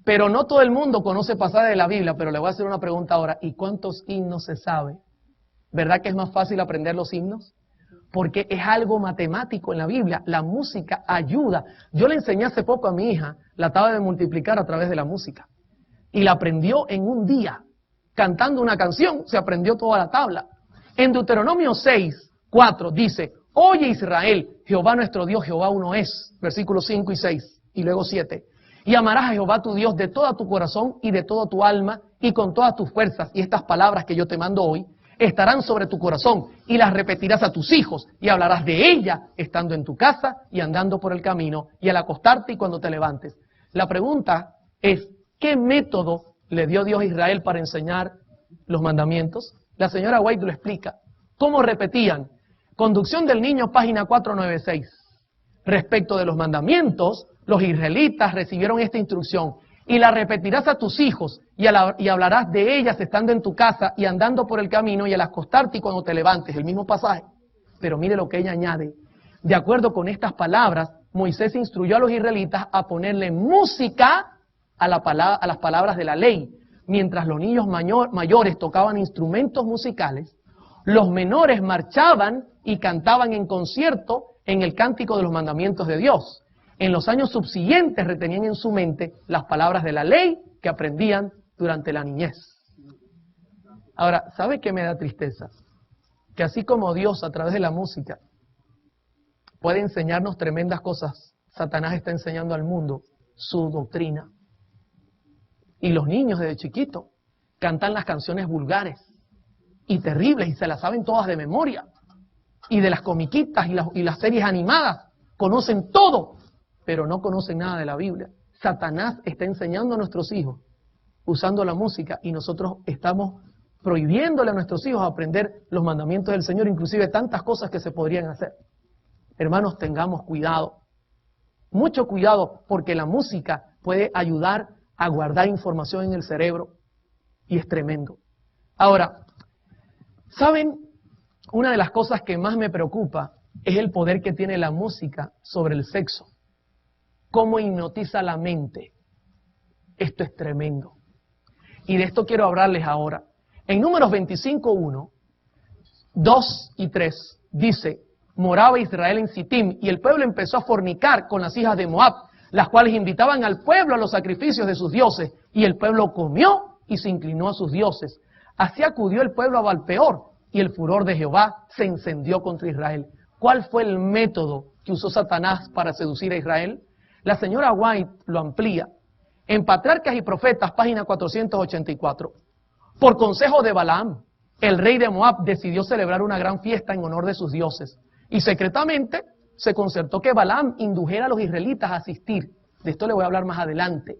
Pero no todo el mundo conoce pasajes de la Biblia, pero le voy a hacer una pregunta ahora. ¿Y cuántos himnos se sabe? ¿Verdad que es más fácil aprender los himnos? porque es algo matemático en la Biblia. La música ayuda. Yo le enseñé hace poco a mi hija la tabla de multiplicar a través de la música. Y la aprendió en un día. Cantando una canción, se aprendió toda la tabla. En Deuteronomio 6:4 dice: Oye Israel, Jehová nuestro Dios, Jehová uno es. Versículos 5 y 6, y luego 7. Y amarás a Jehová tu Dios de todo tu corazón y de toda tu alma y con todas tus fuerzas. Y estas palabras que yo te mando hoy estarán sobre tu corazón y las repetirás a tus hijos y hablarás de ellas estando en tu casa y andando por el camino y al acostarte y cuando te levantes. La pregunta es, ¿qué método le dio Dios a Israel para enseñar los mandamientos? La señora White lo explica. ¿Cómo repetían? Conducción del niño, página 496. Respecto de los mandamientos, los israelitas recibieron esta instrucción: y la repetirás a tus hijos y hablarás de ellas estando en tu casa y andando por el camino y al acostarte y cuando te levantes. El mismo pasaje. Pero mire lo que ella añade. De acuerdo con estas palabras, Moisés instruyó a los israelitas a ponerle música a las palabras de la ley. Mientras los niños mayores tocaban instrumentos musicales, los menores marchaban y cantaban en concierto en el cántico de los mandamientos de Dios. En los años subsiguientes retenían en su mente las palabras de la ley que aprendían durante la niñez. Ahora, ¿sabe qué me da tristeza? Que así como Dios a través de la música puede enseñarnos tremendas cosas, Satanás está enseñando al mundo su doctrina. Y los niños desde chiquitos cantan las canciones vulgares y terribles y se las saben todas de memoria. Y de las comiquitas y las series animadas conocen todo, pero no conocen nada de la Biblia. Satanás está enseñando a nuestros hijos usando la música y nosotros estamos prohibiéndole a nuestros hijos aprender los mandamientos del Señor, inclusive tantas cosas que se podrían hacer. Hermanos, tengamos cuidado, mucho cuidado, porque la música puede ayudar a guardar información en el cerebro y es tremendo. Ahora, ¿saben? Una de las cosas que más me preocupa es el poder que tiene la música sobre el sexo. Cómo hipnotiza la mente. Esto es tremendo. Y de esto quiero hablarles ahora. En Números 25:1, 2 y 3 dice: moraba Israel en Sittim y el pueblo empezó a fornicar con las hijas de Moab, las cuales invitaban al pueblo a los sacrificios de sus dioses, y el pueblo comió y se inclinó a sus dioses. Así acudió el pueblo a Baal-peor, y el furor de Jehová se encendió contra Israel. ¿Cuál fue el método que usó Satanás para seducir a Israel? La señora White lo amplía. En Patriarcas y Profetas, página 484. Por consejo de Balaam, el rey de Moab decidió celebrar una gran fiesta en honor de sus dioses. Y secretamente se concertó que Balaam indujera a los israelitas a asistir. De esto le voy a hablar más adelante.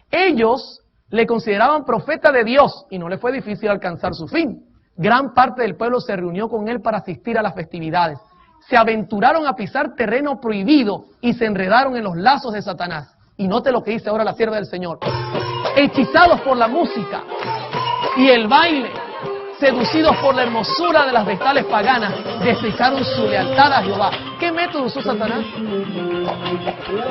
Ellos le consideraban profeta de Dios y no le fue difícil alcanzar su fin. Gran parte del pueblo se reunió con él para asistir a las festividades. Se aventuraron a pisar terreno prohibido y se enredaron en los lazos de Satanás. Y note lo que dice ahora la sierva del Señor. Hechizados por la música y el baile, seducidos por la hermosura de las vestales paganas, desecharon su lealtad a Jehová. ¿Qué método usó Satanás?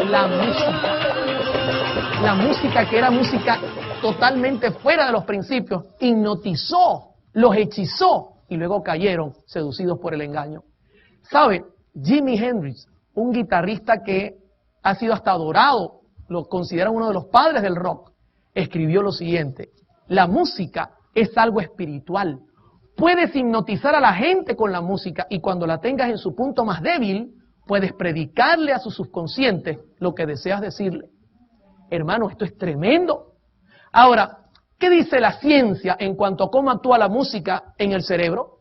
La música. La música, que era música totalmente fuera de los principios, hipnotizó, los hechizó y luego cayeron seducidos por el engaño. ¿Sabe? Jimi Hendrix, un guitarrista que ha sido hasta adorado, lo consideran uno de los padres del rock, escribió lo siguiente: la música es algo espiritual. Puedes hipnotizar a la gente con la música y cuando la tengas en su punto más débil, puedes predicarle a su subconsciente lo que deseas decirle. Hermano, esto es tremendo. Ahora, ¿qué dice la ciencia en cuanto a cómo actúa la música en el cerebro?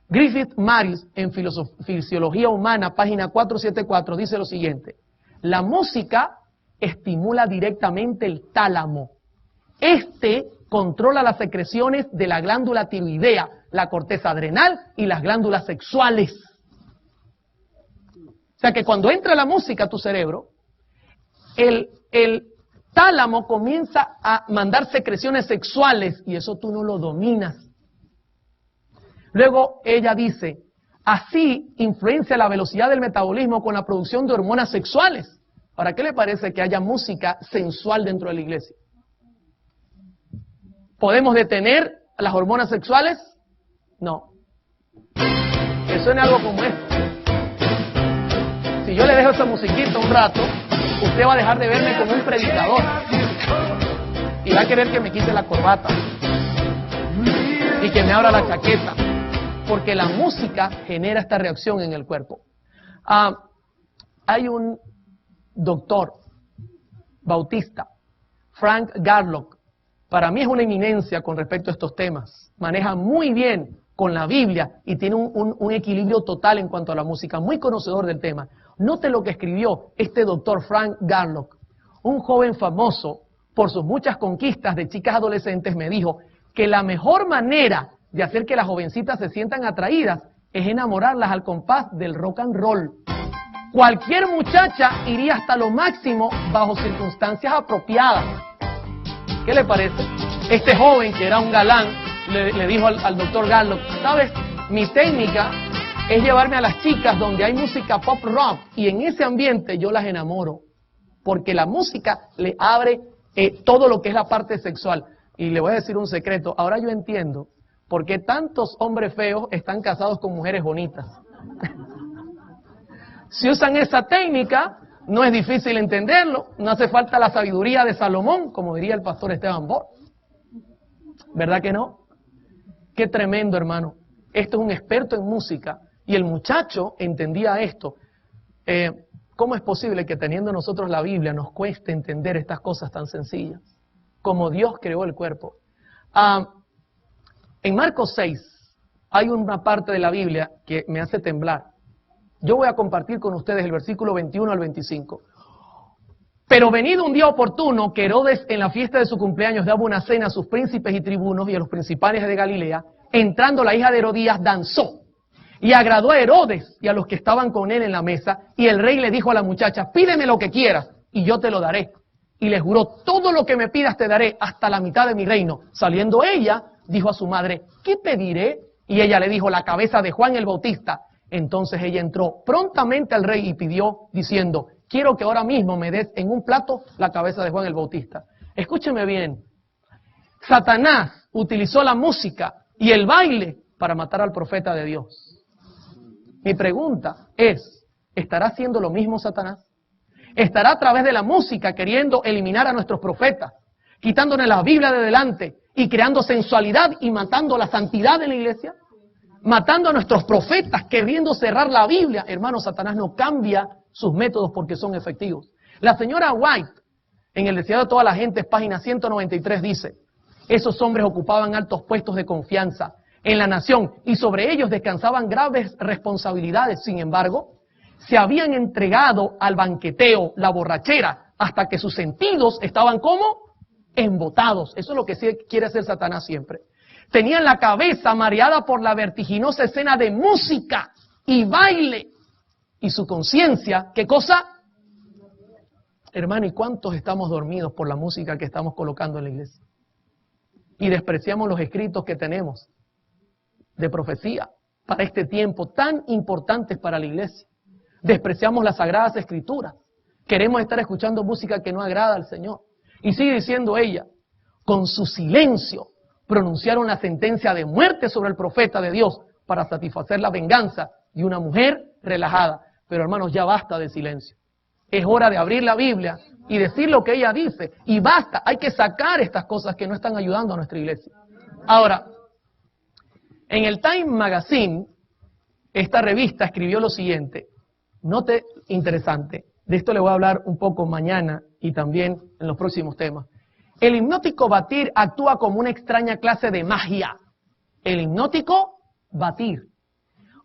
Griffith Maris, en Fisiología Humana, página 474, dice lo siguiente: la música estimula directamente el tálamo. Este controla las secreciones de la glándula tiroidea, la corteza adrenal y las glándulas sexuales. O sea que cuando entra la música a tu cerebro, el tálamo comienza a mandar secreciones sexuales y eso tú no lo dominas. Luego ella dice, así influencia la velocidad del metabolismo con la producción de hormonas sexuales. ¿Para qué le parece que haya música sensual dentro de la iglesia? ¿Podemos detener las hormonas sexuales? No. que suene algo como esto. Si yo le dejo esa musiquita un rato, usted va a dejar de verme como un predicador y va a querer que me quite la corbata y que me abra la chaqueta, porque la música genera esta reacción en el cuerpo. Hay un doctor bautista, Frank Garlock, para mí es una eminencia con respecto a estos temas, maneja muy bien con la Biblia y tiene un equilibrio total en cuanto a la música, muy conocedor del tema. Note lo que escribió este doctor Frank Garlock, un joven famoso por sus muchas conquistas de chicas adolescentes. Me dijo que la mejor manera de hacer que las jovencitas se sientan atraídas es enamorarlas al compás del rock and roll. Cualquier muchacha iría hasta lo máximo bajo circunstancias apropiadas. ¿Qué le parece? Este joven, que era un galán, le dijo al doctor Garlock, ¿sabes? Mi técnica es llevarme a las chicas donde hay música pop rock y en ese ambiente yo las enamoro, porque la música le abre todo lo que es la parte sexual. Y le voy a decir un secreto, ahora yo entiendo por qué tantos hombres feos están casados con mujeres bonitas. Si usan esa técnica, no es difícil entenderlo, no hace falta la sabiduría de Salomón, como diría el pastor Esteban Bor. ¿Verdad que no? Qué tremendo, hermano. Esto es un experto en música y el muchacho entendía esto. ¿Cómo es posible que teniendo nosotros la Biblia nos cueste entender estas cosas tan sencillas? Como Dios creó el cuerpo. En Marcos 6 hay una parte de la Biblia que me hace temblar. Yo voy a compartir con ustedes el versículo 21 al 25. Pero venido un día oportuno, que Herodes en la fiesta de su cumpleaños daba una cena a sus príncipes y tribunos y a los principales de Galilea, entrando la hija de Herodías danzó y agradó a Herodes y a los que estaban con él en la mesa, y el rey le dijo a la muchacha, pídeme lo que quieras y yo te lo daré. Y le juró, todo lo que me pidas te daré, hasta la mitad de mi reino. Saliendo ella, dijo a su madre, ¿qué pediré? Y ella le dijo, la cabeza de Juan el Bautista. Entonces ella entró prontamente al rey y pidió, diciendo, quiero que ahora mismo me des en un plato la cabeza de Juan el Bautista. Escúcheme bien, Satanás utilizó la música y el baile para matar al profeta de Dios. Mi pregunta es, ¿estará haciendo lo mismo Satanás? ¿Estará a través de la música queriendo eliminar a nuestros profetas, quitándonos la Biblia de delante y creando sensualidad y matando la santidad de la iglesia? Matando a nuestros profetas, queriendo cerrar la Biblia. Hermano, Satanás no cambia sus métodos porque son efectivos. La señora White, en El Deseado de toda la gente, página 193, dice, esos hombres ocupaban altos puestos de confianza en la nación y sobre ellos descansaban graves responsabilidades. Sin embargo, se habían entregado al banqueteo, la borrachera, hasta que sus sentidos estaban como embotados. Eso es lo que quiere hacer Satanás siempre. Tenían la cabeza mareada por la vertiginosa escena de música y baile. Y su conciencia, ¿qué cosa? Hermano, ¿y cuántos estamos dormidos por la música que estamos colocando en la iglesia? Y despreciamos los escritos que tenemos de profecía para este tiempo tan importantes para la iglesia. Despreciamos las sagradas escrituras. Queremos estar escuchando música que no agrada al Señor. Y sigue diciendo ella, con su silencio pronunciaron la sentencia de muerte sobre el profeta de Dios para satisfacer la venganza de una mujer relajada. Pero hermanos, ya basta de silencio. Es hora de abrir la Biblia y decir lo que ella dice. Y basta, hay que sacar estas cosas que no están ayudando a nuestra iglesia. Ahora, en el Time Magazine, esta revista escribió lo siguiente. Note interesante. De esto le voy a hablar un poco mañana y también en los próximos temas. El hipnótico batir actúa como una extraña clase de magia. El hipnótico batir.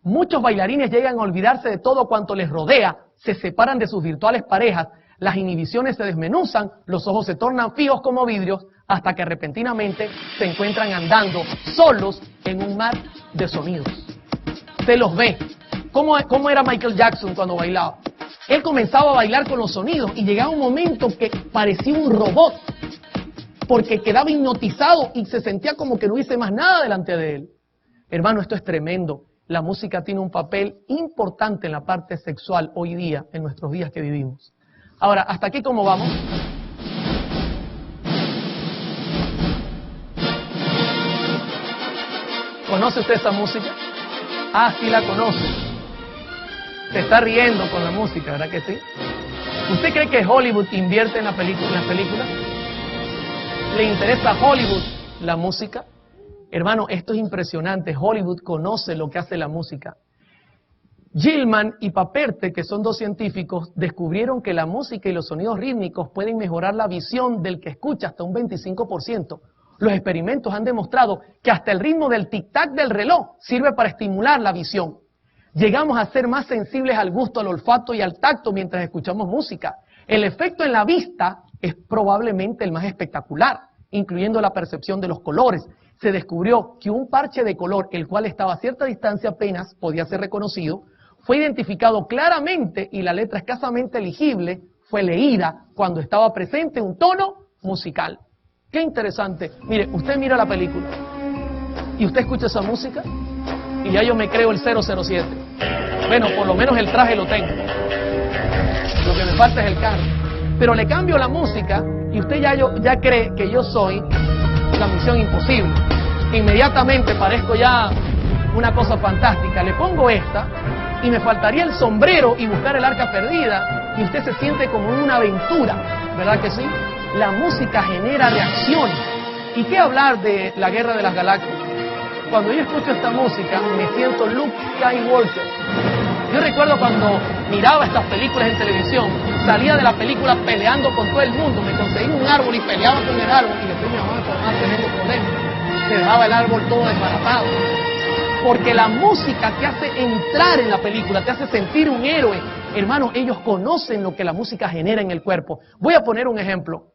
Muchos bailarines llegan a olvidarse de todo cuanto les rodea, se separan de sus virtuales parejas, las inhibiciones se desmenuzan, los ojos se tornan fijos como vidrios, hasta que repentinamente se encuentran andando solos en un mar de sonidos. Se los ve. ¿Cómo era Michael Jackson cuando bailaba? Él comenzaba a bailar con los sonidos y llegaba un momento que parecía un robot, porque quedaba hipnotizado y se sentía como que no hice más nada delante de él. Hermano, esto es tremendo. La música tiene un papel importante en la parte sexual hoy día, en nuestros días que vivimos. Ahora, ¿hasta aquí cómo vamos? ¿Conoce usted esa música? Ah, sí la conoce. Se está riendo con la música, ¿verdad que sí? ¿Usted cree que Hollywood invierte en las películas? ¿Le interesa a Hollywood la música? Hermano, esto es impresionante. Hollywood conoce lo que hace la música. Gilman y Paperte, que son dos científicos, descubrieron que la música y los sonidos rítmicos pueden mejorar la visión del que escucha hasta un 25%. Los experimentos han demostrado que hasta el ritmo del tic-tac del reloj sirve para estimular la visión. Llegamos a ser más sensibles al gusto, al olfato y al tacto mientras escuchamos música. El efecto en la vista es probablemente el más espectacular, incluyendo la percepción de los colores. Se descubrió que un parche de color, el cual estaba a cierta distancia apenas podía ser reconocido, fue identificado claramente y la letra escasamente legible fue leída cuando estaba presente un tono musical. Qué interesante. Mire, usted mira la película y usted escucha esa música y ya yo me creo el 007. Bueno, por lo menos el traje lo tengo. Lo que me falta es el carro. Pero le cambio la música y usted ya cree que yo soy la Misión Imposible. Inmediatamente parezco ya una cosa fantástica. Le pongo esta y me faltaría el sombrero y buscar el arca perdida y usted se siente como en una aventura, ¿verdad que sí? La música genera reacciones. ¿Y qué hablar de la Guerra de las Galaxias? Cuando yo escucho esta música me siento Luke Skywalker. Yo recuerdo cuando miraba estas películas en televisión, salía de la película peleando con todo el mundo, me conseguía un árbol y peleaba con el árbol y después mi mamá me formaba tremendo problema. Se dejaba el árbol todo desbaratado. Porque la música te hace entrar en la película, te hace sentir un héroe. Hermanos, ellos conocen lo que la música genera en el cuerpo. Voy a poner un ejemplo.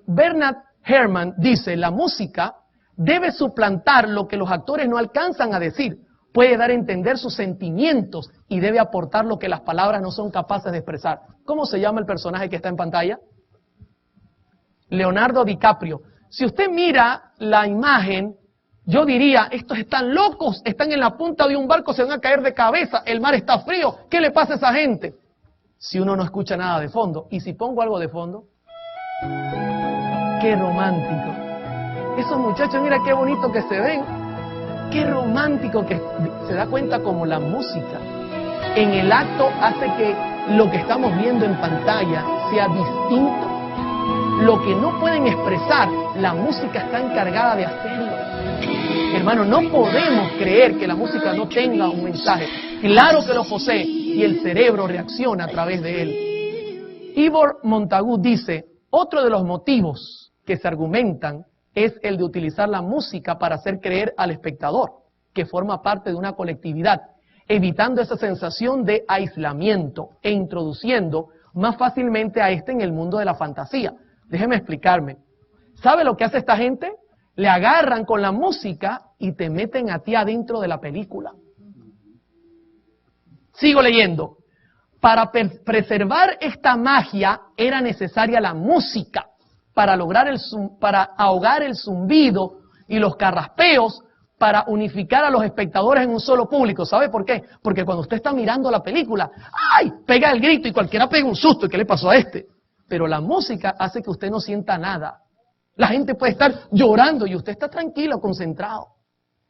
Bernard Herrmann dice, la música debe suplantar lo que los actores no alcanzan a decir. Puede dar a entender sus sentimientos y debe aportar lo que las palabras no son capaces de expresar. ¿Cómo se llama el personaje que está en pantalla? Leonardo DiCaprio. Si usted mira la imagen, yo diría, estos están locos, están en la punta de un barco, se van a caer de cabeza, el mar está frío, ¿qué le pasa a esa gente? Si uno no escucha nada de fondo. ¿Y si pongo algo de fondo? ¡Qué romántico! Esos muchachos, mira qué bonito que se ven. ¡Qué romántico! Que se da cuenta como la música en el acto hace que lo que estamos viendo en pantalla sea distinto. Lo que no pueden expresar, la música está encargada de hacerlo. Hermano, no podemos creer que la música no tenga un mensaje. Claro que lo posee y el cerebro reacciona a través de él. Ivor Montagu dice, otro de los motivos que se argumentan es el de utilizar la música para hacer creer al espectador que forma parte de una colectividad, evitando esa sensación de aislamiento e introduciendo más fácilmente a este en el mundo de la fantasía. Déjeme explicarme. ¿Sabe lo que hace esta gente? Le agarran con la música y te meten a ti adentro de la película. Sigo leyendo. Para preservar esta magia era necesaria la música para ahogar el zumbido y los carraspeos, para unificar a los espectadores en un solo público. ¿Sabe por qué? Porque cuando usted está mirando la película, ¡ay!, pega el grito y cualquiera pega un susto. ¿Y qué le pasó a este? Pero la música hace que usted no sienta nada. La gente puede estar llorando y usted está tranquilo, concentrado.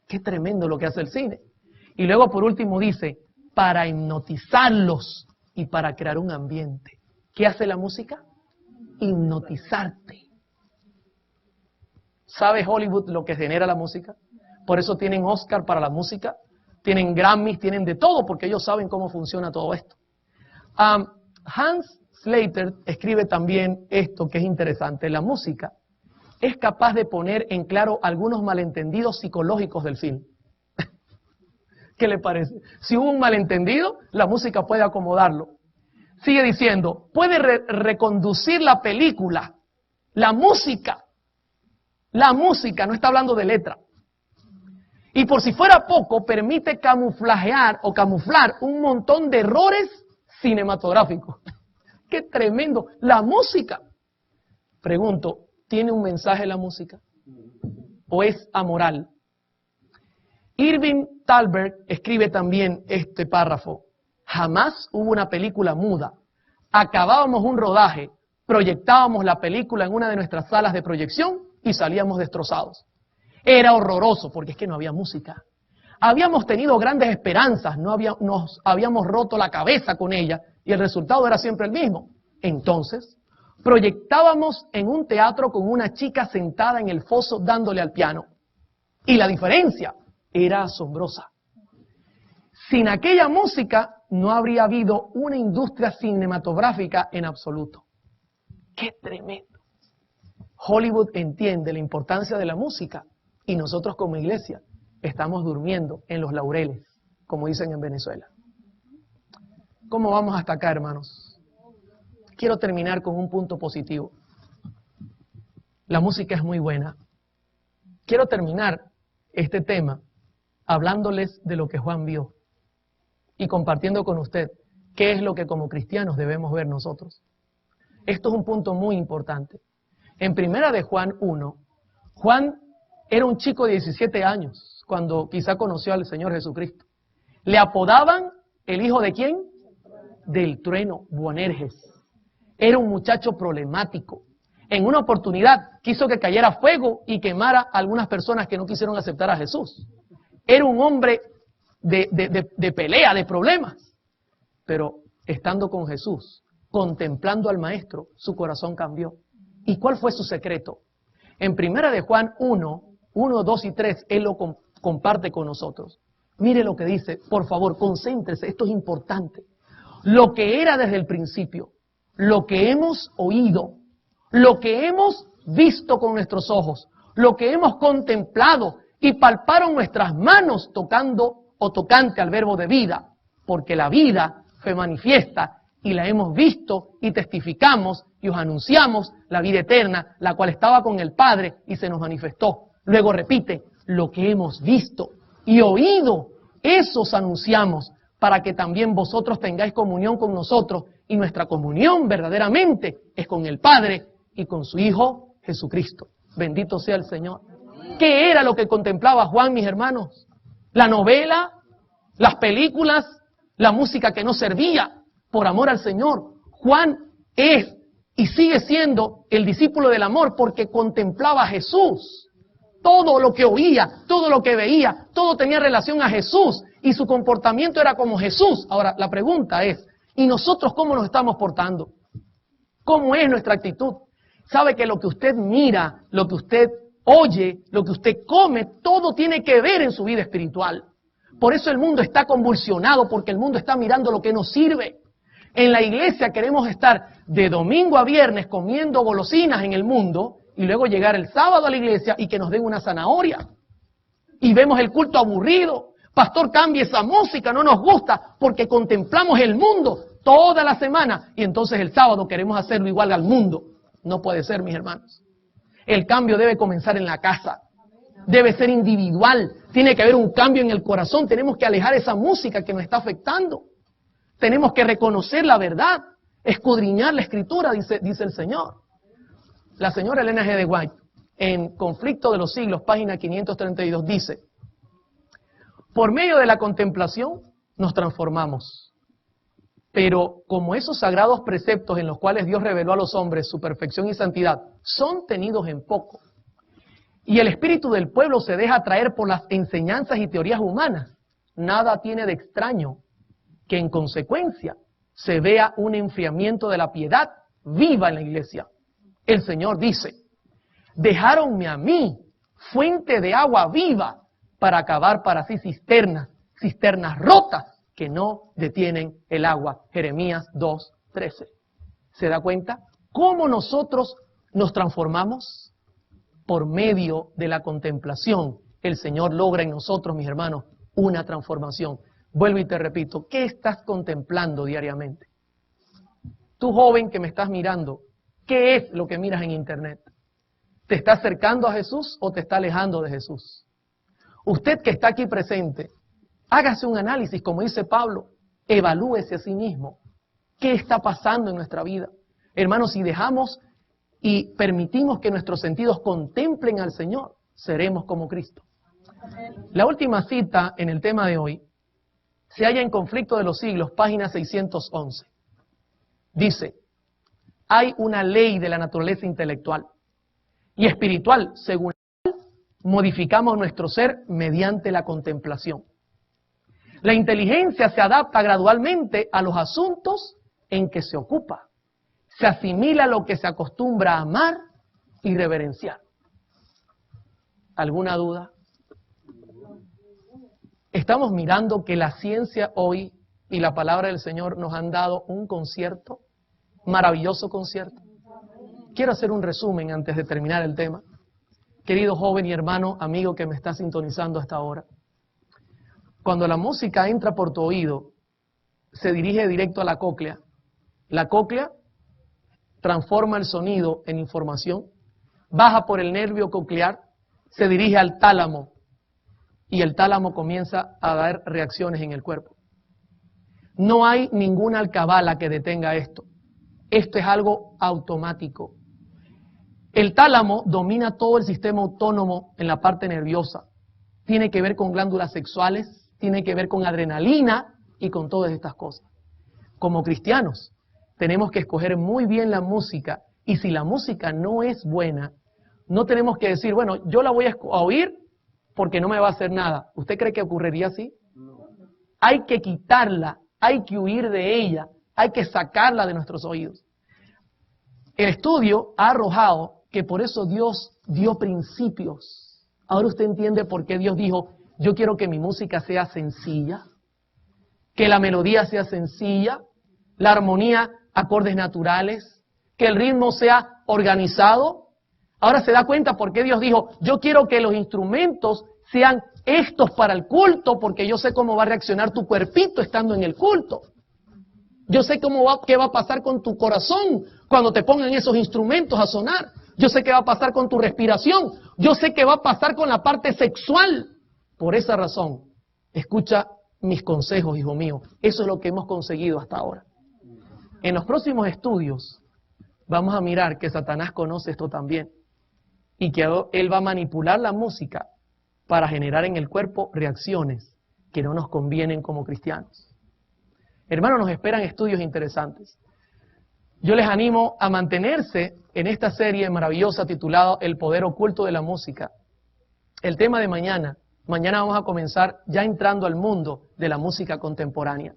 Qué tremendo lo que hace el cine. Y luego por último dice, para hipnotizarlos y para crear un ambiente. ¿Qué hace la música? Hipnotizarte. ¿Sabe Hollywood lo que genera la música? Por eso tienen Oscar para la música, tienen Grammys, tienen de todo, porque ellos saben cómo funciona todo esto. Hans Slater escribe también esto que es interesante. La música es capaz de poner en claro algunos malentendidos psicológicos del film. ¿Qué le parece? Si hubo un malentendido, la música puede acomodarlo. Sigue diciendo, puede reconducir la película, la música, no está hablando de letra. Y por si fuera poco, permite camuflar un montón de errores cinematográficos. ¡Qué tremendo! La música. Pregunto, ¿tiene un mensaje la música? ¿O es amoral? Irving Thalberg escribe también este párrafo. Jamás hubo una película muda. Acabábamos un rodaje, proyectábamos la película en una de nuestras salas de proyección y salíamos destrozados. Era horroroso porque es que no había música. Habíamos tenido grandes esperanzas, nos habíamos roto la cabeza con ella y el resultado era siempre el mismo. Entonces, proyectábamos en un teatro con una chica sentada en el foso dándole al piano. Y la diferencia era asombrosa. Sin aquella música no habría habido una industria cinematográfica en absoluto. ¡Qué tremendo! Hollywood entiende la importancia de la música y nosotros como iglesia estamos durmiendo en los laureles, como dicen en Venezuela. ¿Cómo vamos hasta acá, hermanos? Quiero terminar con un punto positivo. La música es muy buena. Quiero terminar este tema hablándoles de lo que Juan vio y compartiendo con usted qué es lo que como cristianos debemos ver nosotros. Esto es un punto muy importante. En primera de Juan 1, Juan era un chico de 17 años cuando quizá conoció al Señor Jesucristo. Le apodaban el hijo de ¿quién? Del trueno, Boanerges. Era un muchacho problemático. En una oportunidad quiso que cayera fuego y quemara a algunas personas que no quisieron aceptar a Jesús. Era un hombre de pelea, de problemas. Pero estando con Jesús, contemplando al Maestro, su corazón cambió. ¿Y cuál fue su secreto? En primera de Juan 1, 2 y 3, él lo comparte con nosotros. Mire lo que dice, por favor, concéntrese, esto es importante. Lo que era desde el principio, lo que hemos oído, lo que hemos visto con nuestros ojos, lo que hemos contemplado y palparon nuestras manos tocando o tocante al verbo de vida, porque la vida fue manifiesta y la hemos visto y testificamos y os anunciamos la vida eterna, la cual estaba con el Padre y se nos manifestó. Luego repite, lo que hemos visto y oído, eso os anunciamos, para que también vosotros tengáis comunión con nosotros, y nuestra comunión verdaderamente es con el Padre y con su Hijo Jesucristo. Bendito sea el Señor. ¿Qué era lo que contemplaba Juan, mis hermanos? La novela, las películas, la música que no servía por amor al Señor. Juan es y sigue siendo el discípulo del amor porque contemplaba a Jesús. Todo lo que oía, todo lo que veía, todo tenía relación a Jesús y su comportamiento era como Jesús. Ahora, la pregunta es, ¿y nosotros cómo nos estamos portando? ¿Cómo es nuestra actitud? Sabe que lo que usted mira, lo que usted oye, lo que usted come, todo tiene que ver en su vida espiritual. Por eso el mundo está convulsionado, porque el mundo está mirando lo que nos sirve. En la iglesia queremos estar de domingo a viernes comiendo golosinas en el mundo y luego llegar el sábado a la iglesia y que nos den una zanahoria. Y vemos el culto aburrido. Pastor, cambie esa música, no nos gusta porque contemplamos el mundo toda la semana y entonces el sábado queremos hacerlo igual al mundo. No puede ser, mis hermanos. El cambio debe comenzar en la casa. Debe ser individual. Tiene que haber un cambio en el corazón. Tenemos que alejar esa música que nos está afectando. Tenemos que reconocer la verdad, escudriñar la Escritura, dice el Señor. La señora Elena G. de White, en Conflicto de los Siglos, página 532, dice: por medio de la contemplación nos transformamos, pero como esos sagrados preceptos en los cuales Dios reveló a los hombres su perfección y santidad son tenidos en poco, y el espíritu del pueblo se deja atraer por las enseñanzas y teorías humanas, nada tiene de extraño que en consecuencia se vea un enfriamiento de la piedad viva en la iglesia. El Señor dice: dejáronme a mí, fuente de agua viva, para acabar para sí cisternas rotas que no detienen el agua. Jeremías 2:13. ¿Se da cuenta? ¿Cómo nosotros nos transformamos? Por medio de la contemplación. El Señor logra en nosotros, mis hermanos, una transformación. Vuelvo y te repito, ¿qué estás contemplando diariamente? Tú joven que me estás mirando, ¿qué es lo que miras en internet? ¿Te está acercando a Jesús o te está alejando de Jesús? Usted que está aquí presente, hágase un análisis, como dice Pablo, evalúese a sí mismo. ¿Qué está pasando en nuestra vida? Hermanos, si dejamos y permitimos que nuestros sentidos contemplen al Señor, seremos como Cristo. La última cita en el tema de hoy se halla en Conflicto de los Siglos, página 611. Dice: hay una ley de la naturaleza intelectual y espiritual según la cual modificamos nuestro ser mediante la contemplación. La inteligencia se adapta gradualmente a los asuntos en que se ocupa. Se asimila a lo que se acostumbra a amar y reverenciar. ¿Alguna duda? Estamos mirando que la ciencia hoy y la palabra del Señor nos han dado un concierto, maravilloso concierto. Quiero hacer un resumen antes de terminar el tema. Querido joven y hermano, amigo que me está sintonizando hasta ahora. Cuando la música entra por tu oído, se dirige directo a la cóclea. La cóclea transforma el sonido en información, baja por el nervio coclear, se dirige al tálamo y el tálamo comienza a dar reacciones en el cuerpo. No hay ninguna alcabala que detenga esto. Esto es algo automático. El tálamo domina todo el sistema autónomo en la parte nerviosa. Tiene que ver con glándulas sexuales, tiene que ver con adrenalina y con todas estas cosas. Como cristianos, tenemos que escoger muy bien la música, y si la música no es buena, no tenemos que decir, bueno, yo la voy a oír porque no me va a hacer nada. ¿Usted cree que ocurriría así? Hay que quitarla, hay que huir de ella, hay que sacarla de nuestros oídos. El estudio ha arrojado que por eso Dios dio principios. Ahora usted entiende por qué Dios dijo, yo quiero que mi música sea sencilla, que la melodía sea sencilla, la armonía, acordes naturales, que el ritmo sea organizado. Ahora se da cuenta por qué Dios dijo, yo quiero que los instrumentos sean estos para el culto, porque yo sé cómo va a reaccionar tu cuerpito estando en el culto. Yo sé qué va a pasar con tu corazón cuando te pongan esos instrumentos a sonar. Yo sé qué va a pasar con tu respiración. Yo sé qué va a pasar con la parte sexual. Por esa razón, escucha mis consejos, hijo mío. Eso es lo que hemos conseguido hasta ahora. En los próximos estudios vamos a mirar que Satanás conoce esto también y que él va a manipular la música para generar en el cuerpo reacciones que no nos convienen como cristianos. Hermanos, nos esperan estudios interesantes. Yo les animo a mantenerse en esta serie maravillosa titulada El poder oculto de la música. El tema de mañana vamos a comenzar ya entrando al mundo de la música contemporánea.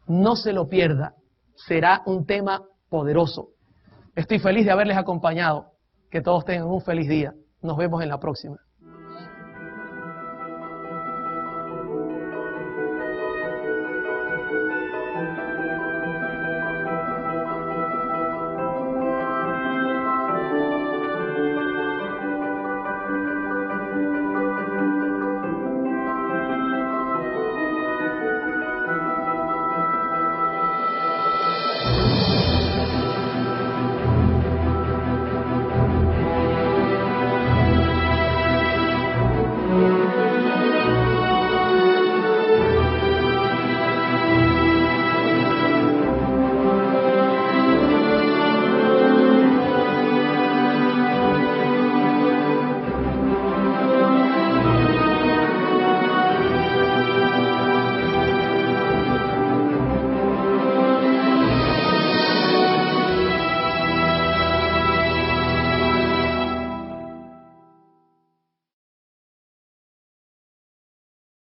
No se lo pierda, será un tema poderoso. Estoy feliz de haberles acompañado. Que todos tengan un feliz día. Nos vemos en la próxima.